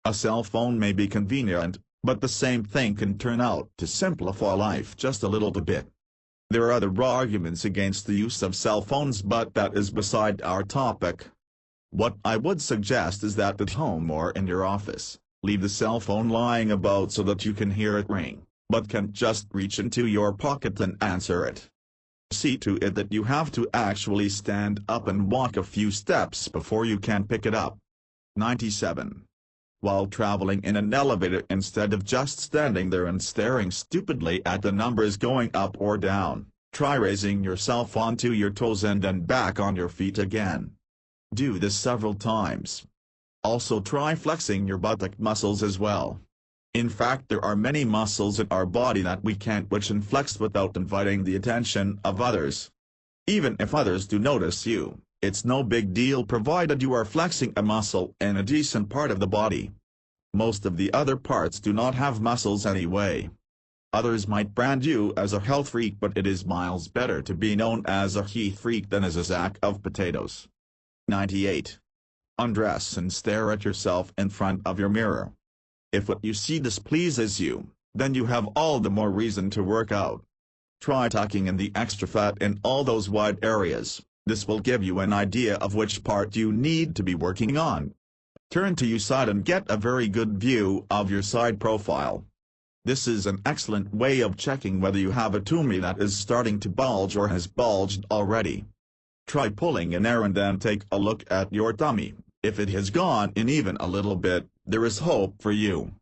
A cell phone may be convenient, but the same thing can turn out to simplify life just a little bit. There are other arguments against the use of cell phones, but that is beside our topic. What I would suggest is that at home or in your office, leave the cell phone lying about so that you can hear it ring, but can just reach into your pocket and answer it. See to it that you have to actually stand up and walk a few steps before you can pick it up. 97. While traveling in an elevator, instead of just standing there and staring stupidly at the numbers going up or down, try raising yourself onto your toes and then back on your feet again. Do this several times. Also try flexing your buttock muscles as well. In fact, there are many muscles in our body that we can't twitch and flex without inviting the attention of others. Even if others do notice you, it's no big deal provided you are flexing a muscle in a decent part of the body. Most of the other parts do not have muscles anyway. Others might brand you as a health freak, but it is miles better to be known as a heat freak than as a sack of potatoes. 98. Undress and stare at yourself in front of your mirror. If what you see displeases you, then you have all the more reason to work out. Try tucking in the extra fat in all those wide areas. This will give you an idea of which part you need to be working on. Turn to your side and get a very good view of your side profile. This is an excellent way of checking whether you have a tummy that is starting to bulge or has bulged already. Try pulling an hair and then take a look at your tummy. If it has gone in even a little bit, there is hope for you.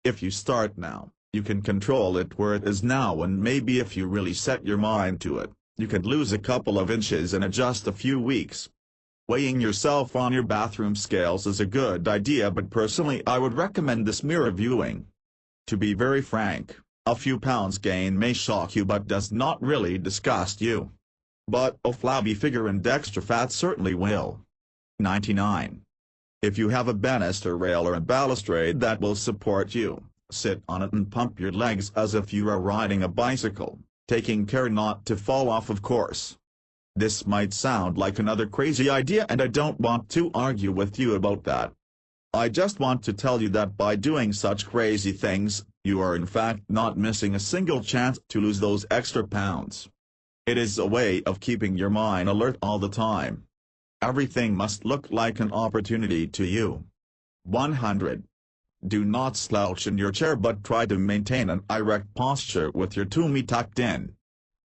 If you start now, you can control it where it is now, and maybe if you really set your mind to it, you could lose a couple of inches in just a few weeks. Weighing yourself on your bathroom scales is a good idea, but personally I would recommend this mirror viewing. To be very frank, a few pounds gain may shock you but does not really disgust you. But a flabby figure and extra fat certainly will. 99. If you have a banister rail or a balustrade that will support you, sit on it and pump your legs as if you are riding a bicycle, taking care not to fall off, of course. This might sound like another crazy idea, and I don't want to argue with you about that. I just want to tell you that by doing such crazy things, you are in fact not missing a single chance to lose those extra pounds. It is a way of keeping your mind alert all the time. Everything must look like an opportunity to you. 100. Do not slouch in your chair but try to maintain an erect posture with your tummy tucked in.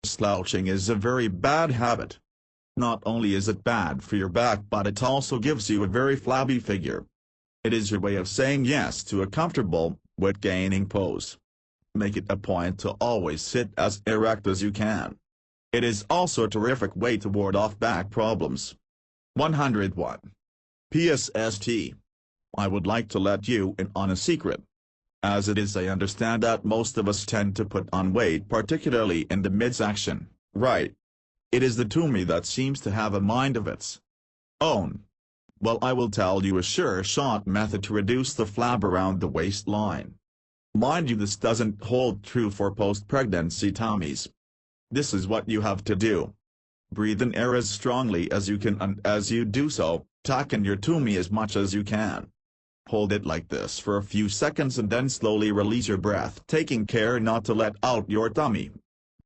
Slouching is a very bad habit. Not only is it bad for your back but it also gives you a very flabby figure. It is your way of saying yes to a comfortable, weight-gaining pose. Make it a point to always sit as erect as you can. It is also a terrific way to ward off back problems. 101. PSST. I would like to let you in on a secret. As it is, I understand that most of us tend to put on weight, particularly in the midsection, right? It is the tummy that seems to have a mind of its own. Well, I will tell you a sure-shot method to reduce the flab around the waistline. Mind you, this doesn't hold true for post-pregnancy tummies. This is what you have to do. Breathe in air as strongly as you can, and as you do so, tuck in your tummy as much as you can. Hold it like this for a few seconds and then slowly release your breath, taking care not to let out your tummy.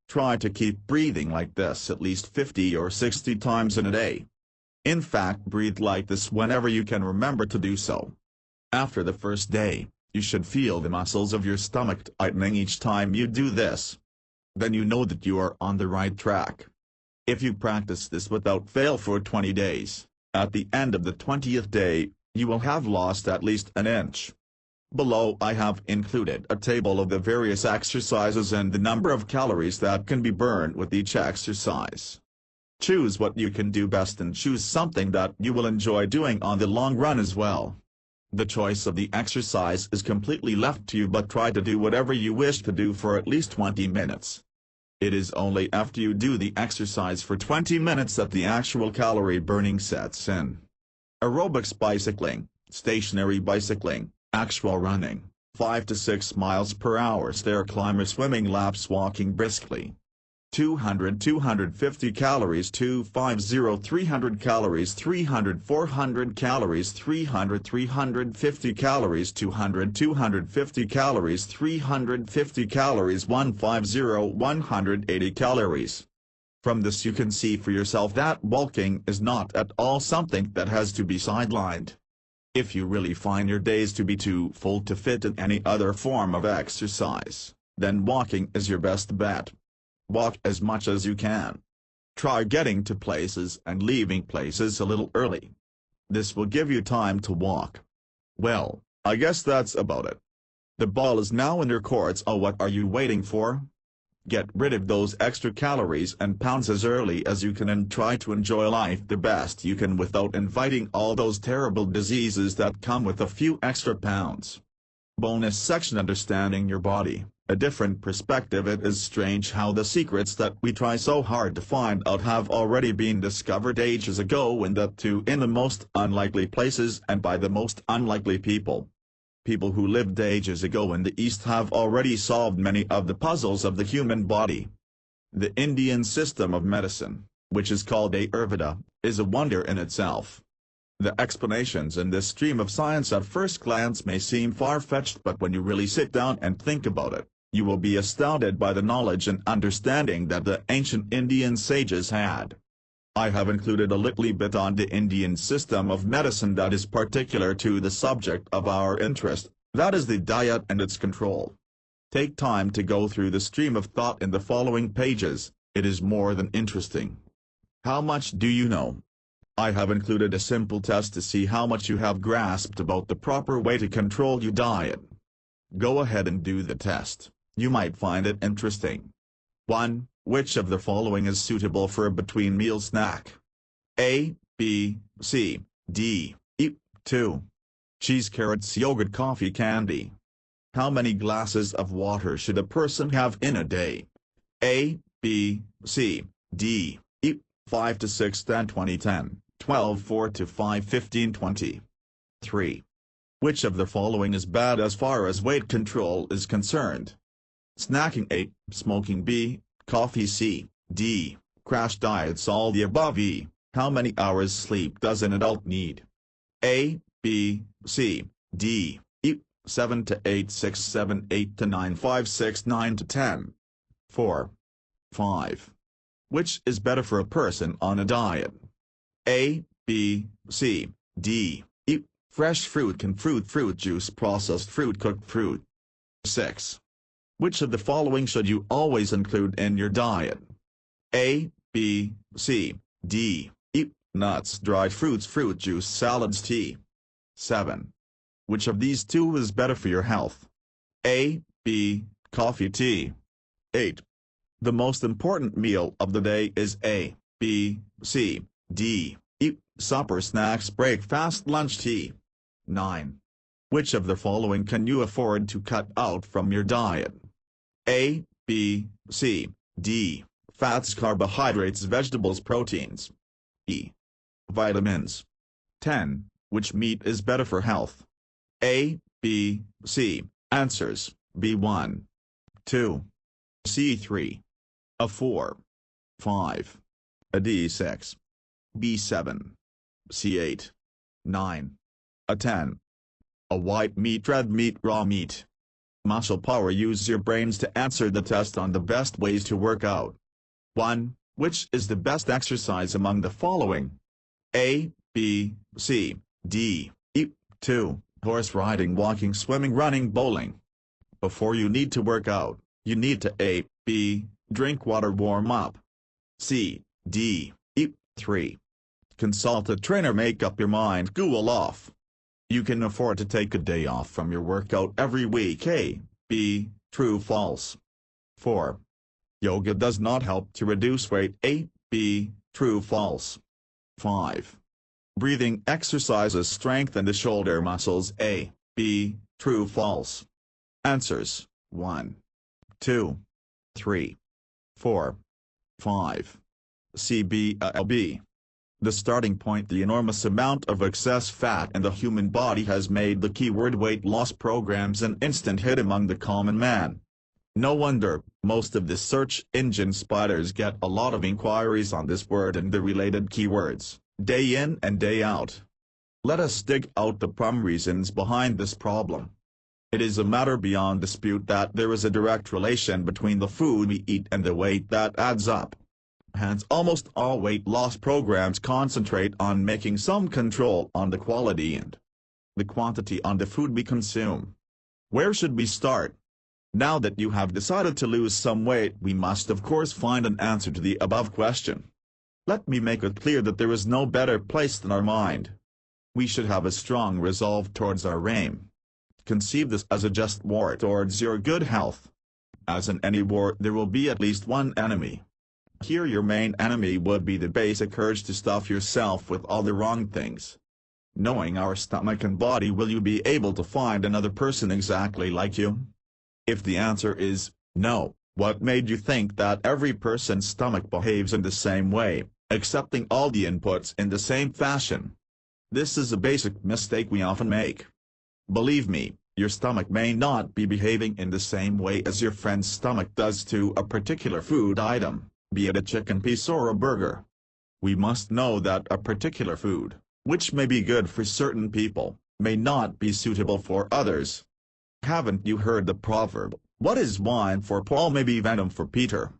Try to keep breathing like this at least 50 or 60 times in a day. In fact, breathe like this whenever you can remember to do so. After the first day, you should feel the muscles of your stomach tightening each time you do this. Then you know that you are on the right track. If you practice this without fail for 20 days, at the end of the 20th day, you will have lost at least an inch. Below I have included a table of the various exercises and the number of calories that can be burned with each exercise. Choose what you can do best and choose something that you will enjoy doing on the long run as well. The choice of the exercise is completely left to you, but try to do whatever you wish to do for at least 20 minutes. It is only after you do the exercise for 20 minutes that the actual calorie burning sets in. Aerobics bicycling, stationary bicycling, actual running, 5 to 6 miles per hour, stair climber, swimming laps, walking briskly. 250 calories, 250 300 calories, 300 400 calories, 350 calories, 250 calories, 350 calories, 180 calories. From this you can see for yourself that bulking is not at all something that has to be sidelined. If you really find your days to be too full to fit in any other form of exercise, then walking is your best bet. Walk as much as you can. Try getting to places and leaving places a little early. This will give you time to walk. Well, I guess that's about it. The ball is now in your court, so what are you waiting for? Get rid of those extra calories and pounds as early as you can and try to enjoy life the best you can without inviting all those terrible diseases that come with a few extra pounds. Bonus section: understanding your body. A different perspective. It is strange how the secrets that we try so hard to find out have already been discovered ages ago, and that too in the most unlikely places and by the most unlikely people. People who lived ages ago in the East have already solved many of the puzzles of the human body. The Indian system of medicine, which is called Ayurveda, is a wonder in itself. The explanations in this stream of science at first glance may seem far-fetched, but when you really sit down and think about it, you will be astounded by the knowledge and understanding that the ancient Indian sages had. I have included a little bit on the Indian system of medicine that is particular to the subject of our interest, that is the diet and its control. Take time to go through the stream of thought in the following pages. It is more than interesting. How much do you know? I have included a simple test to see how much you have grasped about the proper way to control your diet. Go ahead and do the test. You might find it interesting. 1. Which of the following is suitable for a between-meal snack? A, B, C, D, E. 2. Cheese, carrots, yogurt, coffee, candy. How many glasses of water should a person have in a day? A, B, C, D, E. 5 to 6, 10, 20, 10, 12, 4 to 5, 15, 20. 3. Which of the following is bad as far as weight control is concerned? Snacking A, smoking B, coffee C, D, crash diets all the above E. How many hours sleep does an adult need? A, B, C, D, E. 7 to 8 6 7 8 to 9 5 6 9 to 10. 4. 5. Which is better for a person on a diet? A, B, C, D, E. Fresh fruit, canned fruit, fruit juice, processed fruit, cooked fruit. 6. Which of the following should you always include in your diet? A, B, C, D, E. Nuts, dried fruits, fruit juice, salads, tea. 7. Which of these two is better for your health? A, B, coffee, tea. 8. The most important meal of the day is A, B, C, D, E. Supper, snacks, breakfast, lunch, tea. 9. Which of the following can you afford to cut out from your diet? A, B, C, D. Fats, carbohydrates, vegetables, proteins. E. Vitamins. 10. Which meat is better for health? A, B, C. Answers: B1, 2, C3, A4, 5, a D6, B7, C8, 9, A10. A white meat, red meat, raw meat. Muscle power. Use your brains to answer the test on the best ways to work out. 1. Which is the best exercise among the following? A, B, C, D, E. 2. Horse riding, walking, swimming, running, bowling. Before you need to work out, you need to A, B, drink water, warm up. C, D, E. 3. Consult a trainer, make up your mind, cool off. You can afford to take a day off from your workout every week. A, B, true, false. 4. Yoga does not help to reduce weight. A, B, true, false. 5. Breathing exercises strengthen the shoulder muscles. A, B, true, false. Answers: 1, 2, 3, 4, 5. C, B, L, B. The starting point. The enormous amount of excess fat in the human body has made the keyword weight loss programs an instant hit among the common man. No wonder most of the search engine spiders get a lot of inquiries on this word and the related keywords, day in and day out. Let us dig out the prime reasons behind this problem. It is a matter beyond dispute that there is a direct relation between the food we eat and the weight that adds up. Hence, almost all weight loss programs concentrate on making some control on the quality and the quantity on the food we consume. Where should we start? Now that you have decided to lose some weight, we must of course find an answer to the above question. Let me make it clear that there is no better place than our mind. We should have a strong resolve towards our aim. Conceive this as a just war towards your good health. As in any war, there will be at least one enemy. Here your main enemy would be the basic urge to stuff yourself with all the wrong things. Knowing our stomach and body, will you be able to find another person exactly like you? If the answer is no, what made you think that every person's stomach behaves in the same way, accepting all the inputs in the same fashion? This is a basic mistake we often make. Believe me, your stomach may not be behaving in the same way as your friend's stomach does to a particular food item, be it a chicken piece or a burger. We must know that a particular food, which may be good for certain people, may not be suitable for others. Haven't you heard the proverb, "What is wine for Paul may be venom for Peter"?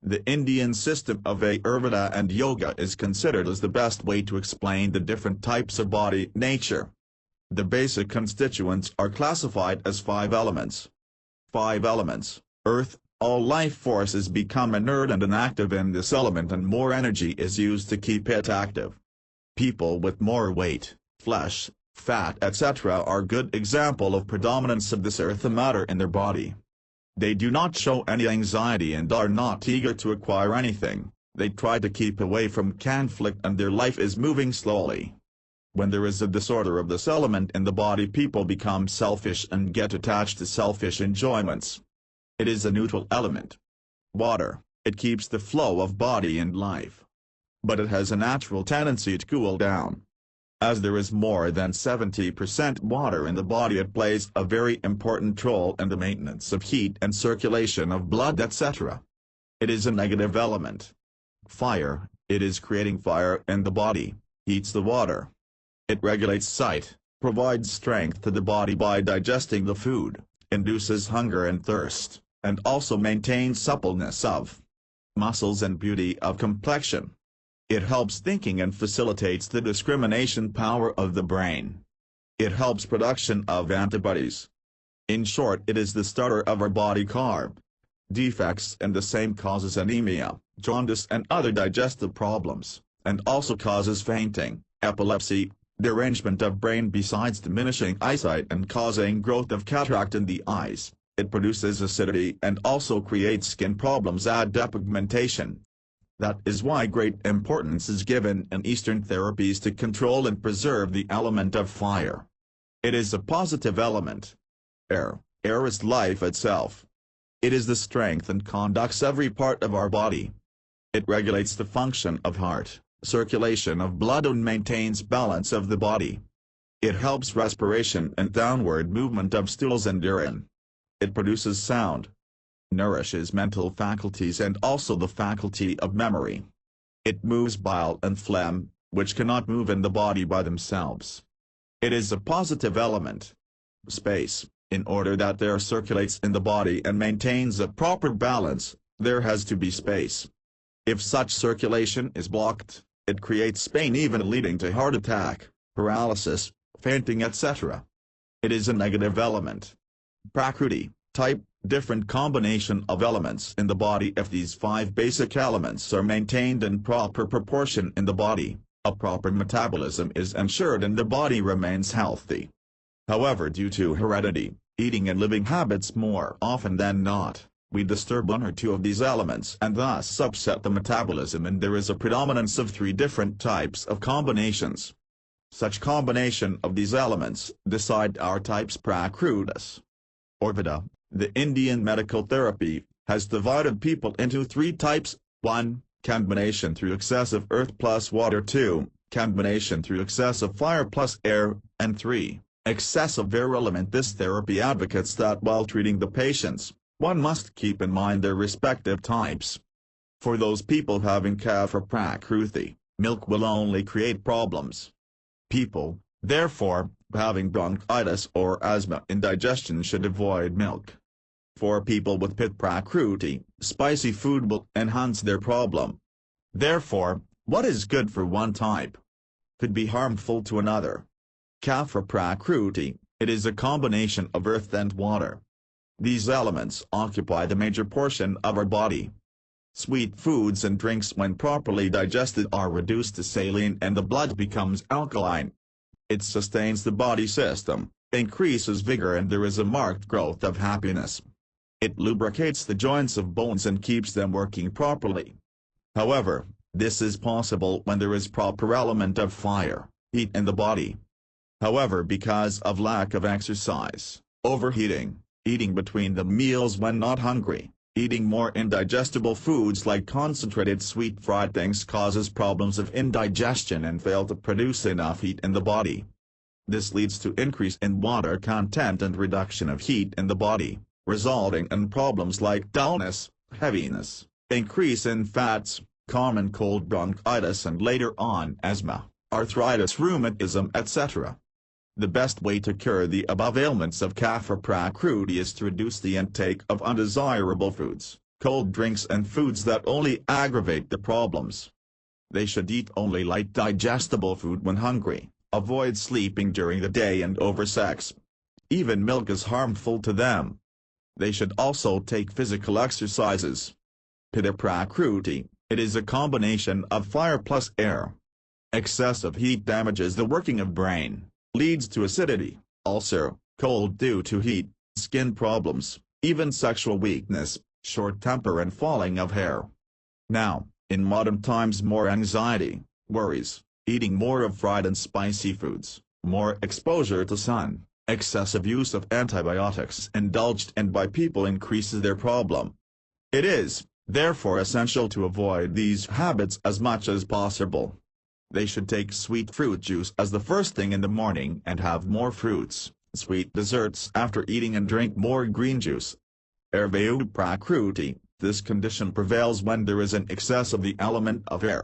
The Indian system of Ayurveda and yoga is considered as the best way to explain the different types of body nature. The basic constituents are classified as 5 elements. 5 elements: earth. All life forces become inert and inactive in this element, and more energy is used to keep it active. People with more weight, flesh, fat, etc. are good example of predominance of this earth matter in their body. They do not show any anxiety and are not eager to acquire anything. They try to keep away from conflict and their life is moving slowly. When there is a disorder of this element in the body, people become selfish and get attached to selfish enjoyments. It is a neutral element. Water, it keeps the flow of body and life. But it has a natural tendency to cool down. As there is more than 70% water in the body, it plays a very important role in the maintenance of heat and circulation of blood, etc. It is a negative element. Fire, it is creating fire in the body, heats the water. It regulates sight, provides strength to the body by digesting the food, induces hunger and thirst, and also maintains suppleness of muscles and beauty of complexion. It helps thinking and facilitates the discrimination power of the brain. It helps production of antibodies. In short, it is the starter of our body carb defects, and the same causes anemia, jaundice and other digestive problems, and also causes fainting, epilepsy, derangement of brain besides diminishing eyesight and causing growth of cataract in the eyes. It produces acidity and also creates skin problems and depigmentation. That is why great importance is given in Eastern therapies to control and preserve the element of fire. It is a positive element. Air is life itself. It is the strength and conducts every part of our body. It regulates the function of heart, circulation of blood and maintains balance of the body. It helps respiration and downward movement of stools and urine. It produces sound, nourishes mental faculties and also the faculty of memory. It moves bile and phlegm, which cannot move in the body by themselves. It is a positive element. Space, in order that air circulates in the body and maintains a proper balance, there has to be space. If such circulation is blocked, it creates pain, even leading to heart attack, paralysis, fainting, etc. It is a negative element. Prakriti, type, different combination of elements in the body. If these 5 basic elements are maintained in proper proportion in the body, a proper metabolism is ensured and the body remains healthy. However, due to heredity, eating and living habits, more often than not, we disturb 1 or 2 of these elements and thus upset the metabolism, and there is a predominance of 3 different types of combinations. Such combination of these elements decide our types. Prakritis. Ayurveda, the Indian medical therapy, has divided people into 3 types. 1. Combination through excessive earth plus water. 2. Combination through excessive fire plus air, and 3. Excessive air element. This therapy advocates that while treating the patients, one must keep in mind their respective types. For those people having Kapha Prakriti, milk will only create problems. People, therefore, having bronchitis or asthma, indigestion should avoid milk. For people with Pitta Prakriti, spicy food will enhance their problem. Therefore, what is good for one type could be harmful to another. Kapha Prakriti, it is a combination of earth and water. These elements occupy the major portion of our body. Sweet foods and drinks, when properly digested, are reduced to saline and the blood becomes alkaline. It sustains the body system, increases vigor, and there is a marked growth of happiness. It lubricates the joints of bones and keeps them working properly. However, this is possible when there is proper element of fire, heat in the body. However, because of lack of exercise, overheating, eating between the meals when not hungry, eating more indigestible foods like concentrated sweet fried things causes problems of indigestion and fail to produce enough heat in the body. This leads to increase in water content and reduction of heat in the body, resulting in problems like dullness, heaviness, increase in fats, common cold, bronchitis, and later on asthma, arthritis, rheumatism, etc. The best way to cure the above ailments of Kapha Prakriti is to reduce the intake of undesirable foods, cold drinks, and foods that only aggravate the problems. They should eat only light digestible food when hungry, avoid sleeping during the day and oversex. Even milk is harmful to them. They should also take physical exercises. Pitta Prakriti, it is a combination of fire plus air. Excessive heat damages the working of brain, leads to acidity, ulcer, cold due to heat, skin problems, even sexual weakness, short temper, and falling of hair. Now, in modern times, more anxiety, worries, eating more of fried and spicy foods, more exposure to sun, excessive use of antibiotics indulged in by people increases their problem. It is, therefore, essential to avoid these habits as much as possible. They should take sweet fruit juice as the first thing in the morning and have more fruits, sweet desserts after eating, and drink more green juice. Ayurveda Prakriti, this condition prevails when there is an excess of the element of air.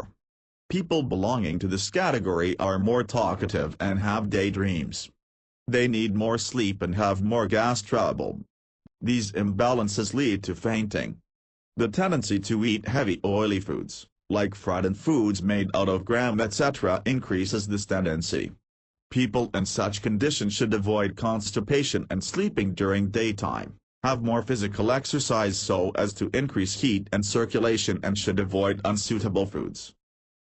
People belonging to this category are more talkative and have daydreams. They need more sleep and have more gas trouble. These imbalances lead to fainting. The tendency to eat heavy oily foods, like fried and foods made out of gram etc., increases this tendency. People in such conditions should avoid constipation and sleeping during daytime, have more physical exercise so as to increase heat and circulation, and should avoid unsuitable foods.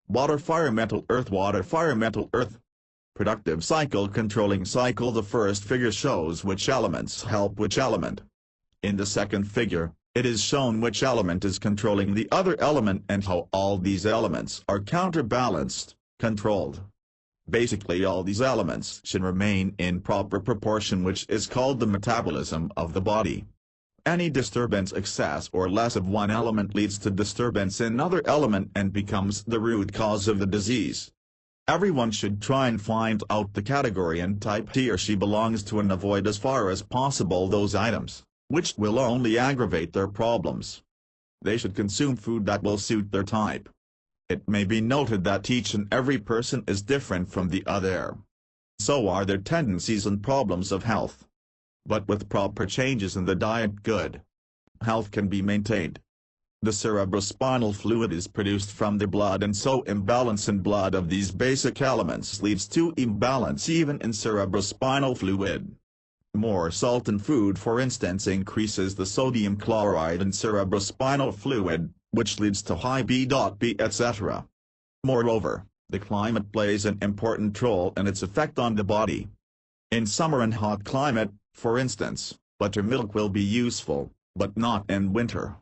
Water fire metal earth. Water fire metal earth. Productive cycle controlling cycle. The first figure shows which elements help which element. In the second figure, it is shown which element is controlling the other element and how all these elements are counterbalanced, controlled. Basically, all these elements should remain in proper proportion, which is called the metabolism of the body. Any disturbance, excess or less of one element, leads to disturbance in another element and becomes the root cause of the disease. Everyone should try and find out the category and type he or she belongs to and avoid as far as possible those items, which will only aggravate their problems. They should consume food that will suit their type. It may be noted that each and every person is different from the other. So are their tendencies and problems of health. But with proper changes in the diet, good health can be maintained. The cerebrospinal fluid is produced from the blood, and so imbalance in blood of these basic elements leads to imbalance even in cerebrospinal fluid. More salt in food, for instance, increases the sodium chloride in cerebrospinal fluid, which leads to high B.B, etc. Moreover, the climate plays an important role in its effect on the body. In summer and hot climate, for instance, buttermilk will be useful, but not in winter.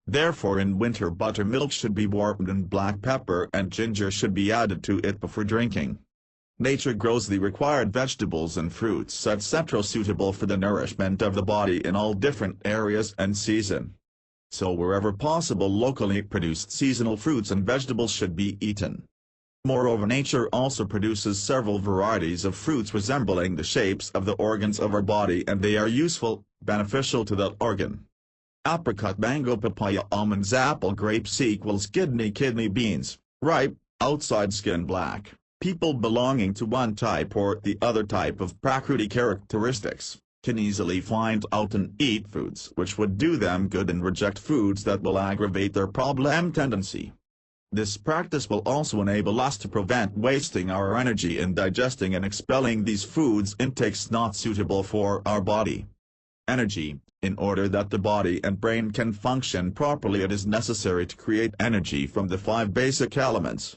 Therefore, in winter buttermilk should be warmed and black pepper and ginger should be added to it before drinking. Nature grows the required vegetables and fruits etc. suitable for the nourishment of the body in all different areas and season. So wherever possible, locally produced seasonal fruits and vegetables should be eaten. Moreover, nature also produces several varieties of fruits resembling the shapes of the organs of our body, and they are useful, beneficial to that organ. Apricot, mango, papaya, almonds, apple, grapes equals kidney beans, ripe, outside skin black. People belonging to one type or the other type of prakriti characteristics can easily find out and eat foods which would do them good and reject foods that will aggravate their problem tendency. This practice will also enable us to prevent wasting our energy in digesting and expelling these foods intakes not suitable for our body. Energy. In order that the body and brain can function properly, it is necessary to create energy from the 5 basic elements.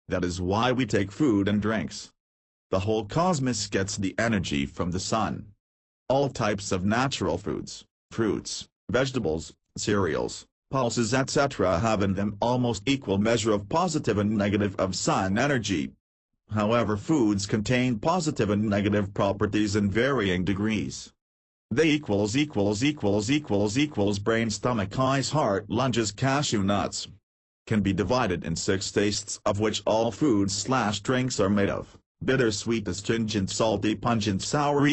That is why we take food and drinks. The whole cosmos gets the energy from the sun. All types of natural foods, fruits, vegetables, cereals, pulses etc. have in them almost equal measure of positive and negative of sun energy. However, foods contain positive and negative properties in varying degrees. They equals brain, stomach, eyes, heart, lungs, cashew nuts. Can be divided in 6 tastes, of which all foods/drinks are made of: bitter, sweet, astringent, salty, pungent, sour.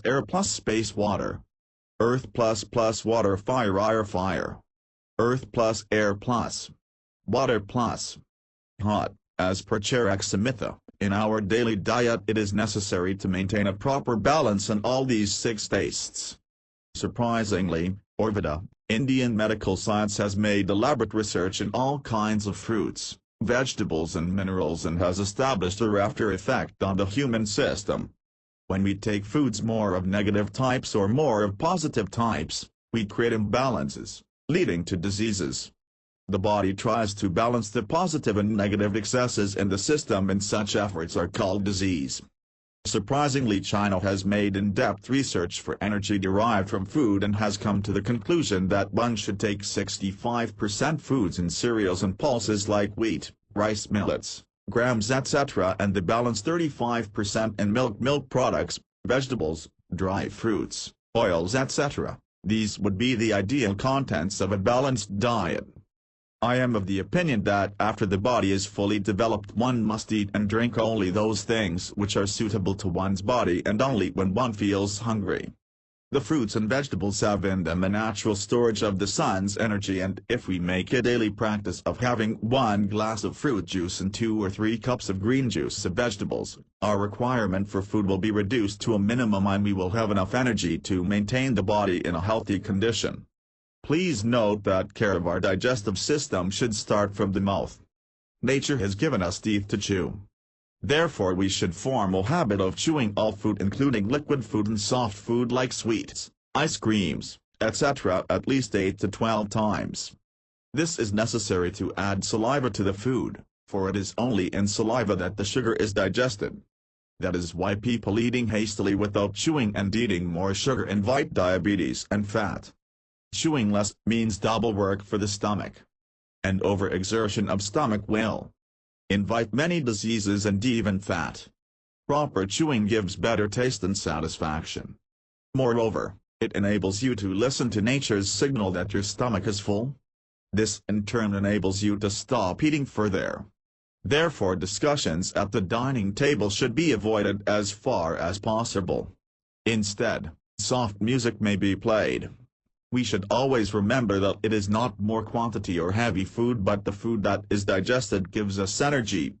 Air plus space water. Earth plus water, fire. Earth plus air plus water plus hot. As per Charaxamrita, in our daily diet it is necessary to maintain a proper balance in all these 6 tastes. Surprisingly, Ayurveda, Indian medical science, has made elaborate research in all kinds of fruits, vegetables and minerals, and has established their after effect on the human system. When we take foods more of negative types or more of positive types, we create imbalances, leading to diseases. The body tries to balance the positive and negative excesses in the system, and such efforts are called disease. Surprisingly, China has made in-depth research for energy derived from food and has come to the conclusion that one should take 65% foods in cereals and pulses like wheat, rice, millets, grams etc., and the balance 35% in milk products, vegetables, dry fruits, oils etc. These would be the ideal contents of a balanced diet. I am of the opinion that after the body is fully developed, one must eat and drink only those things which are suitable to one's body and only when one feels hungry. The fruits and vegetables have in them a natural storage of the sun's energy, and if we make a daily practice of having 1 glass of fruit juice and 2 or 3 cups of green juice of vegetables, our requirement for food will be reduced to a minimum and we will have enough energy to maintain the body in a healthy condition. Please note that care of our digestive system should start from the mouth. Nature has given us teeth to chew. Therefore we should form a habit of chewing all food, including liquid food and soft food like sweets, ice creams, etc. at least 8 to 12 times. This is necessary to add saliva to the food, for it is only in saliva that the sugar is digested. That is why people eating hastily without chewing and eating more sugar invite diabetes and fat. Chewing less means double work for the stomach. And overexertion of stomach will invite many diseases and even fat. Proper chewing gives better taste and satisfaction. Moreover, it enables you to listen to nature's signal that your stomach is full. This in turn enables you to stop eating further. Therefore discussions at the dining table should be avoided as far as possible. Instead, soft music may be played. We should always remember that it is not more quantity or heavy food but the food that is digested gives us energy.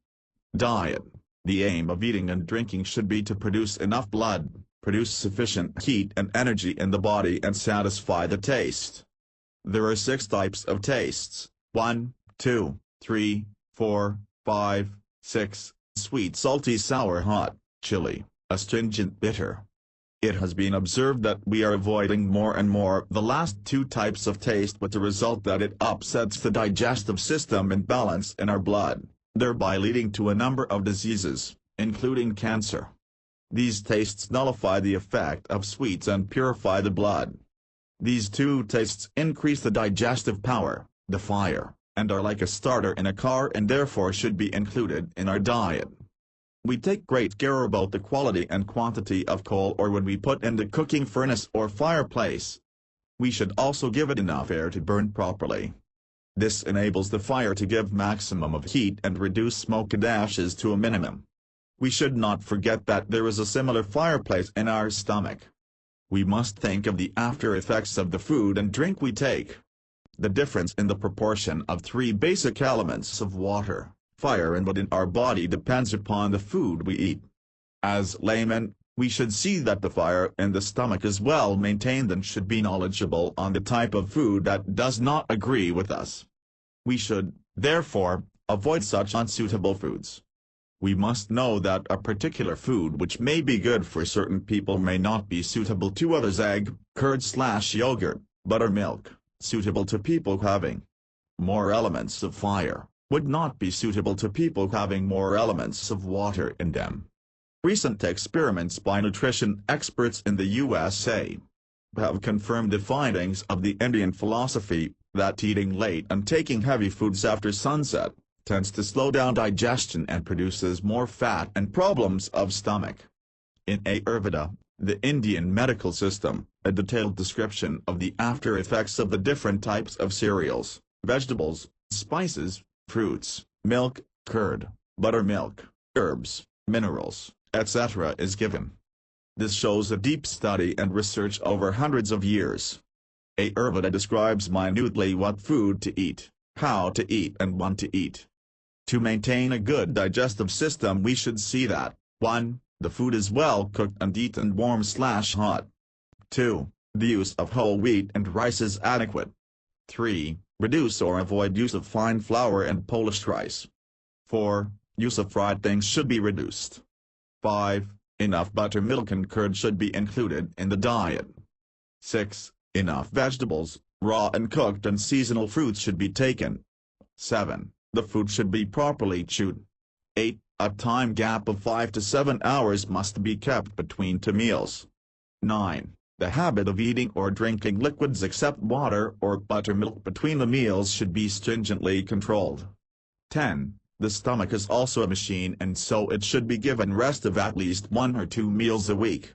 Diet. The aim of eating and drinking should be to produce enough blood, produce sufficient heat and energy in the body and satisfy the taste. There are 6 types of tastes: 1, 2, 3, 4, 5, 6, sweet, salty, sour, hot, chili, astringent, bitter. It has been observed that we are avoiding more and more the last 2 types of taste, with the result that it upsets the digestive system and balance in our blood, thereby leading to a number of diseases, including cancer. These tastes nullify the effect of sweets and purify the blood. These 2 tastes increase the digestive power, the fire, and are like a starter in a car and therefore should be included in our diet. We take great care about the quality and quantity of coal or wood we put in the cooking furnace or fireplace. We should also give it enough air to burn properly. This enables the fire to give maximum of heat and reduce smoke and ashes to a minimum. We should not forget that there is a similar fireplace in our stomach. We must think of the after effects of the food and drink we take. The difference in the proportion of 3 basic elements of water, fire and wood in our body depends upon the food we eat. As laymen, we should see that the fire in the stomach is well maintained and should be knowledgeable on the type of food that does not agree with us. We should, therefore, avoid such unsuitable foods. We must know that a particular food which may be good for certain people may not be suitable to others. Egg, curd/yogurt, buttermilk, suitable to people having more elements of fire, would not be suitable to people having more elements of water in them. Recent experiments by nutrition experts in the USA have confirmed the findings of the Indian philosophy that eating late and taking heavy foods after sunset tends to slow down digestion and produces more fat and problems of stomach. In Ayurveda, the Indian medical system, a detailed description of the after effects of the different types of cereals, vegetables, spices, fruits, milk, curd, buttermilk, herbs, minerals, etc. is given. This shows a deep study and research over hundreds of years. Ayurveda describes minutely what food to eat, how to eat and when to eat. To maintain a good digestive system we should see that, 1. The food is well cooked and eaten warm/hot. 2. The use of whole wheat and rice is adequate. 3. Reduce or avoid use of fine flour and polished rice. 4. Use of fried things should be reduced. 5. Enough buttermilk and curd should be included in the diet. 6. Enough vegetables, raw and cooked and seasonal fruits should be taken. 7. The food should be properly chewed. 8. A time gap of 5 to 7 hours must be kept between 2 meals. 9. The habit of eating or drinking liquids except water or buttermilk between the meals should be stringently controlled. 10. The stomach is also a machine and so it should be given rest of at least 1 or 2 meals a week.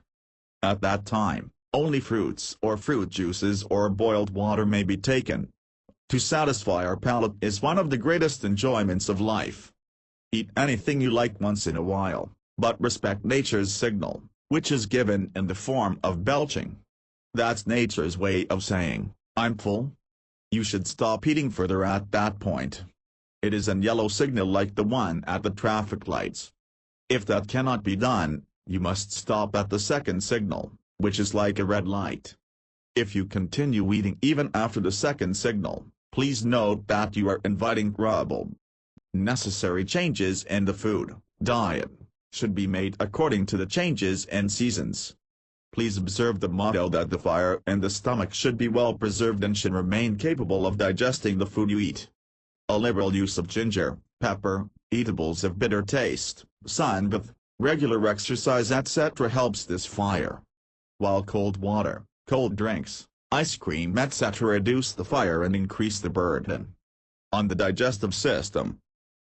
At that time, only fruits or fruit juices or boiled water may be taken. To satisfy our palate is one of the greatest enjoyments of life. Eat anything you like once in a while, but respect nature's signal, which is given in the form of belching. That's nature's way of saying, I'm full. You should stop eating further at that point. It is an yellow signal like the one at the traffic lights. If that cannot be done, you must stop at the second signal, which is like a red light. If you continue eating even after the second signal, please note that you are inviting trouble. Necessary changes in the food diet should be made according to the changes in seasons. Please observe the motto that the fire in the stomach should be well preserved and should remain capable of digesting the food you eat. A liberal use of ginger, pepper, eatables of bitter taste, sunbath, regular exercise etc. helps this fire. While cold water, cold drinks, ice cream etc. reduce the fire and increase the burden on the digestive system.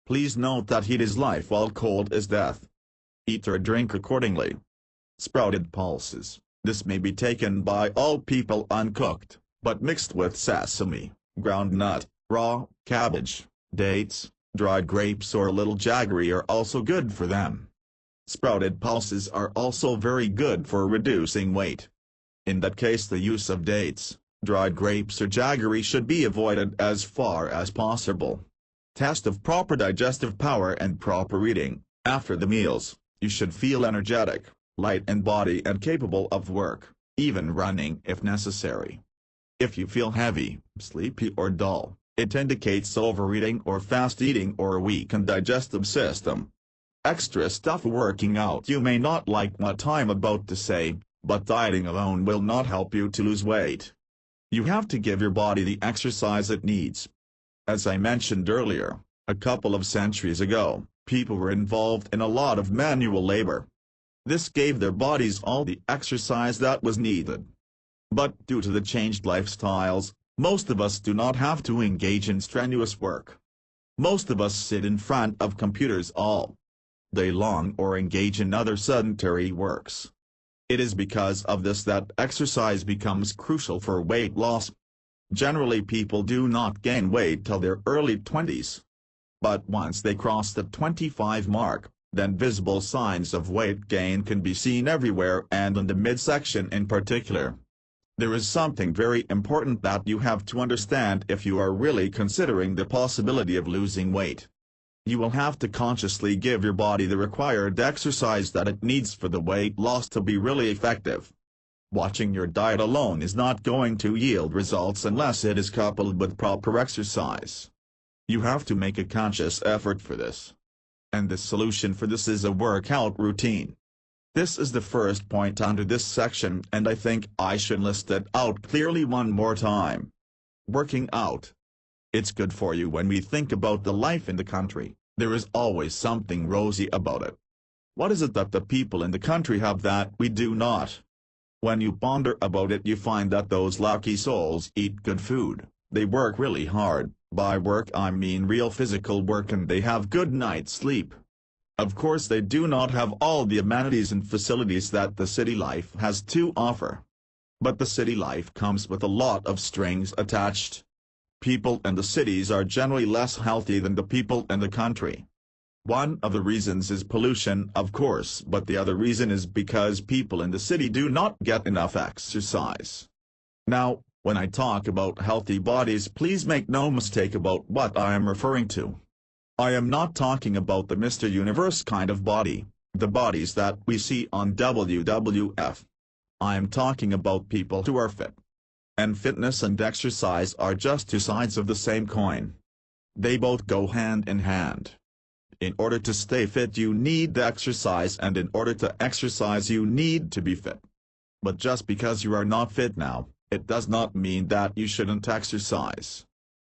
Please note that heat is life while cold is death. Eat or drink accordingly. Sprouted pulses, this may be taken by all people uncooked, but mixed with sesame, groundnut, raw, cabbage, dates, dried grapes or a little jaggery are also good for them. Sprouted pulses are also very good for reducing weight. In that case the use of dates, dried grapes or jaggery should be avoided as far as possible. Test of proper digestive power and proper eating. After the meals, you should feel energetic, light in body and capable of work, even running if necessary. If you feel heavy, sleepy or dull, it indicates overeating or fast eating or a weakened digestive system. Extra stuff working out. You may not like what I'm about to say, but dieting alone will not help you to lose weight. You have to give your body the exercise it needs. As I mentioned earlier, a couple of centuries ago, people were involved in a lot of manual labor. This gave their bodies all the exercise that was needed. But due to the changed lifestyles, most of us do not have to engage in strenuous work. Most of us sit in front of computers all day long or engage in other sedentary works. It is because of this that exercise becomes crucial for weight loss. Generally people do not gain weight till their early 20s. But once they cross the 25 mark, then visible signs of weight gain can be seen everywhere and in the midsection in particular. There is something very important that you have to understand if you are really considering the possibility of losing weight. You will have to consciously give your body the required exercise that it needs for the weight loss to be really effective. Watching your diet alone is not going to yield results unless it is coupled with proper exercise. You have to make a conscious effort for this. And the solution for this is a workout routine. This is the first point under this section and I think I should list it out clearly one more time. Working out. It's good for you. When we think about the life in the country, there is always something rosy about it. What is it that the people in the country have that we do not? When you ponder about it you find that those lucky souls eat good food, they work really hard, by work I mean real physical work, and they have good night's sleep. Of course they do not have all the amenities and facilities that the city life has to offer. But the city life comes with a lot of strings attached. People in the cities are generally less healthy than the people in the country. One of the reasons is pollution, of course, but the other reason is because people in the city do not get enough exercise. Now, when I talk about healthy bodies, please make no mistake about what I am referring to. I am not talking about the Mr. Universe kind of body, the bodies that we see on WWF. I am talking about people who are fit. And fitness and exercise are just two sides of the same coin. They both go hand in hand. In order to stay fit you need the exercise, and in order to exercise you need to be fit. But just because you are not fit now, it does not mean that you shouldn't exercise.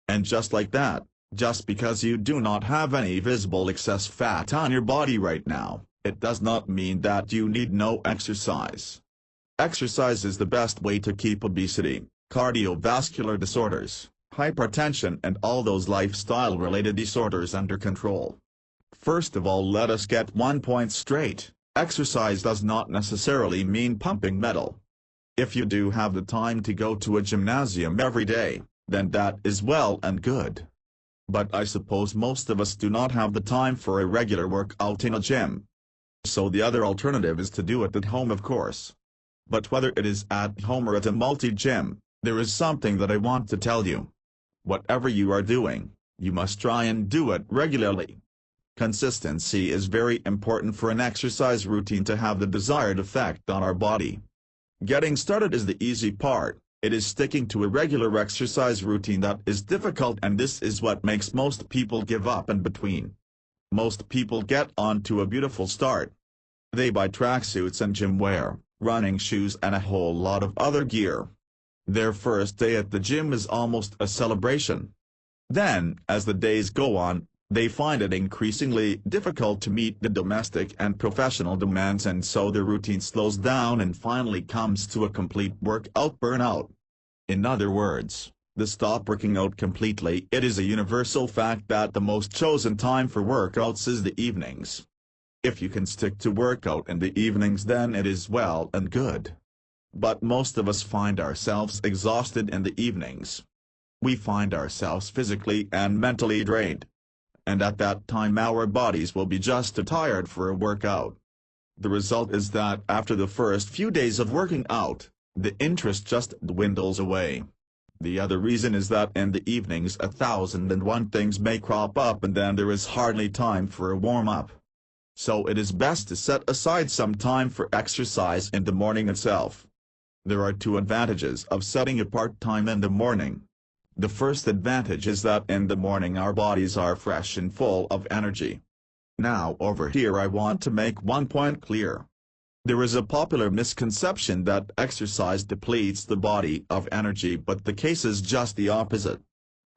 And just like that, just because you do not have any visible excess fat on your body right now, it does not mean that you need no exercise. Exercise is the best way to keep obesity, cardiovascular disorders, hypertension and all those lifestyle-related disorders under control. First of all, let us get one point straight: exercise does not necessarily mean pumping metal. If you do have the time to go to a gymnasium every day, then that is well and good. But I suppose most of us do not have the time for a regular workout in a gym. So the other alternative is to do it at home, of course. But whether it is at home or at a multi-gym, there is something that I want to tell you. Whatever you are doing, you must try and do it regularly. Consistency is very important for an exercise routine to have the desired effect on our body. Getting started is the easy part. It is sticking to a regular exercise routine that is difficult, and this is what makes most people give up in between. Most people get on to a beautiful start. They buy tracksuits and gym wear, running shoes and a whole lot of other gear. Their first day at the gym is almost a celebration. Then, as the days go on, they find it increasingly difficult to meet the domestic and professional demands, and so their routine slows down and finally comes to a complete workout burnout. In other words, they stop working out completely. It is a universal fact that the most chosen time for workouts is the evenings. If you can stick to workout in the evenings, then it is well and good. But most of us find ourselves exhausted in the evenings. We find ourselves physically and mentally drained. And at that time our bodies will be just too tired for a workout. The result is that after the first few days of working out, the interest just dwindles away. The other reason is that in the evenings 1,001 things may crop up, and then there is hardly time for a warm-up. So it is best to set aside some time for exercise in the morning itself. There are two advantages of setting apart time in the morning. The first advantage is that in the morning our bodies are fresh and full of energy. Now over here I want to make one point clear. There is a popular misconception that exercise depletes the body of energy, but the case is just the opposite.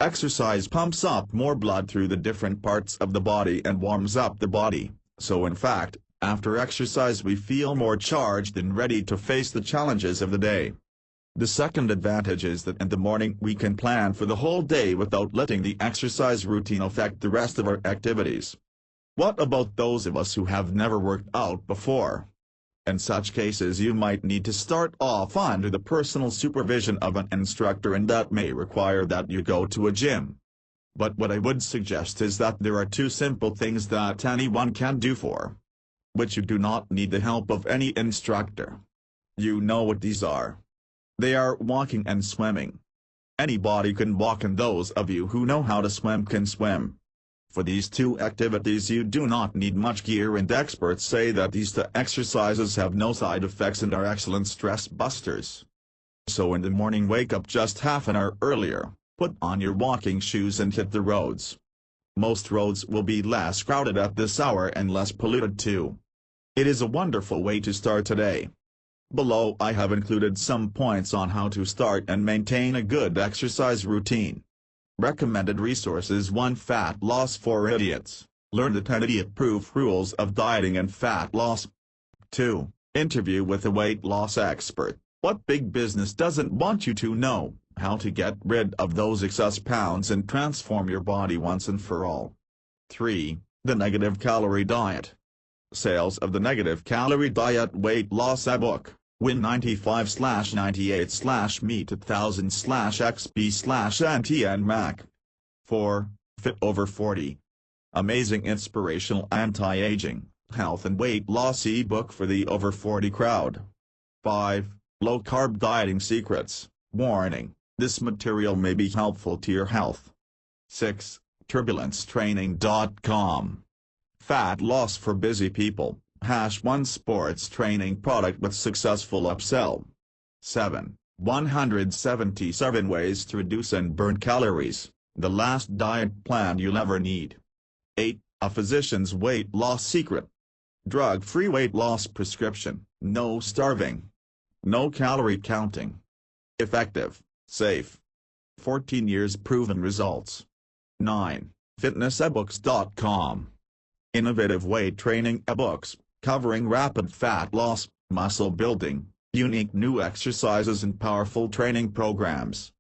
Exercise pumps up more blood through the different parts of the body and warms up the body, so in fact, after exercise we feel more charged and ready to face the challenges of the day. The second advantage is that in the morning we can plan for the whole day without letting the exercise routine affect the rest of our activities. What about those of us who have never worked out before? In such cases you might need to start off under the personal supervision of an instructor, and that may require that you go to a gym. But what I would suggest is that there are two simple things that anyone can do for which you do not need the help of any instructor. You know what these are. They are walking and swimming. Anybody can walk, and those of you who know how to swim can swim. For these two activities you do not need much gear, and experts say that these two exercises have no side effects and are excellent stress busters. So in the morning wake up just half an hour earlier, put on your walking shoes and hit the roads. Most roads will be less crowded at this hour and less polluted too. It is a wonderful way to start today. Below I have included some points on how to start and maintain a good exercise routine. Recommended resources: 1. Fat loss for idiots. Learn the 10 idiot-proof rules of dieting and fat loss. 2. Interview with a weight loss expert. What big business doesn't want you to know how to get rid of those excess pounds and transform your body once and for all. 3. The Negative Calorie Diet. Sales of the Negative Calorie Diet Weight Loss ebook. Win 95/98/meet1000/xp/anti-and-mac. 4. Fit Over 40. Amazing inspirational anti-aging, health and weight loss ebook for the over 40 crowd. 5. Low-carb dieting secrets. Warning: this material may be helpful to your health. 6. TurbulenceTraining.com. Fat loss for busy people. #1 sports training product with successful upsell. 7. 177 ways to reduce and burn calories. The last diet plan you'll ever need. 8. A physician's weight loss secret. Drug-free weight loss prescription. No starving. No calorie counting. Effective. Safe. 14 years proven results. 9. FitnessEbooks.com. Innovative weight training ebooks, covering rapid fat loss, muscle building, unique new exercises and powerful training programs.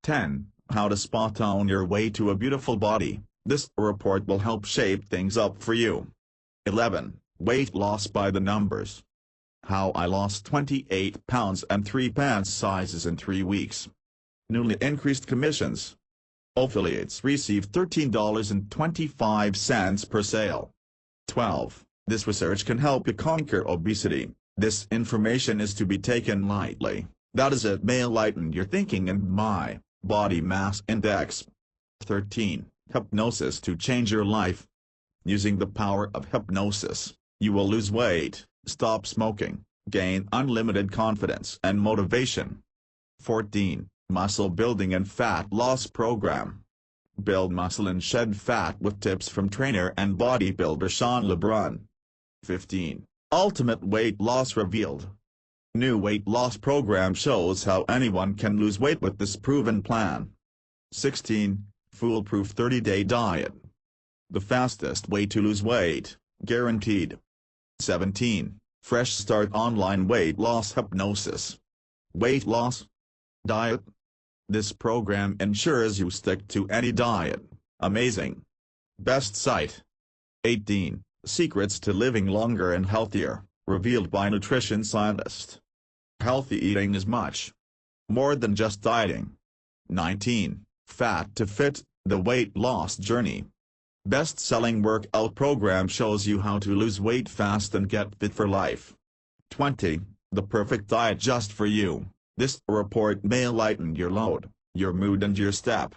10. How to spot on your way to a beautiful body. This report will help shape things up for you. 11. Weight loss by the numbers. How I lost 28 pounds and 3 pants sizes in 3 weeks. Newly increased commissions. Affiliates receive $13.25 per sale. 12. This research can help you conquer obesity. This information is to be taken lightly. That is, it may lighten your thinking and my body mass index. 13. Hypnosis to change your life. Using the power of hypnosis, you will lose weight, stop smoking, gain unlimited confidence and motivation. 14. Muscle building and fat loss program. Build muscle and shed fat with tips from trainer and bodybuilder Sean LeBron. 15. Ultimate weight loss revealed. New weight loss program shows how anyone can lose weight with this proven plan. 16. Foolproof 30-day diet. The fastest way to lose weight, guaranteed. 17. Fresh Start online weight loss hypnosis. Weight loss diet. This program ensures you stick to any diet. Amazing. Best site. 18. Secrets to living longer and healthier, revealed by nutrition scientist. Healthy eating is much more than just dieting. 19. Fat to Fit, the weight loss journey. Best-selling workout program shows you how to lose weight fast and get fit for life. 20. The perfect diet just for you. This report may lighten your load, your mood and your step.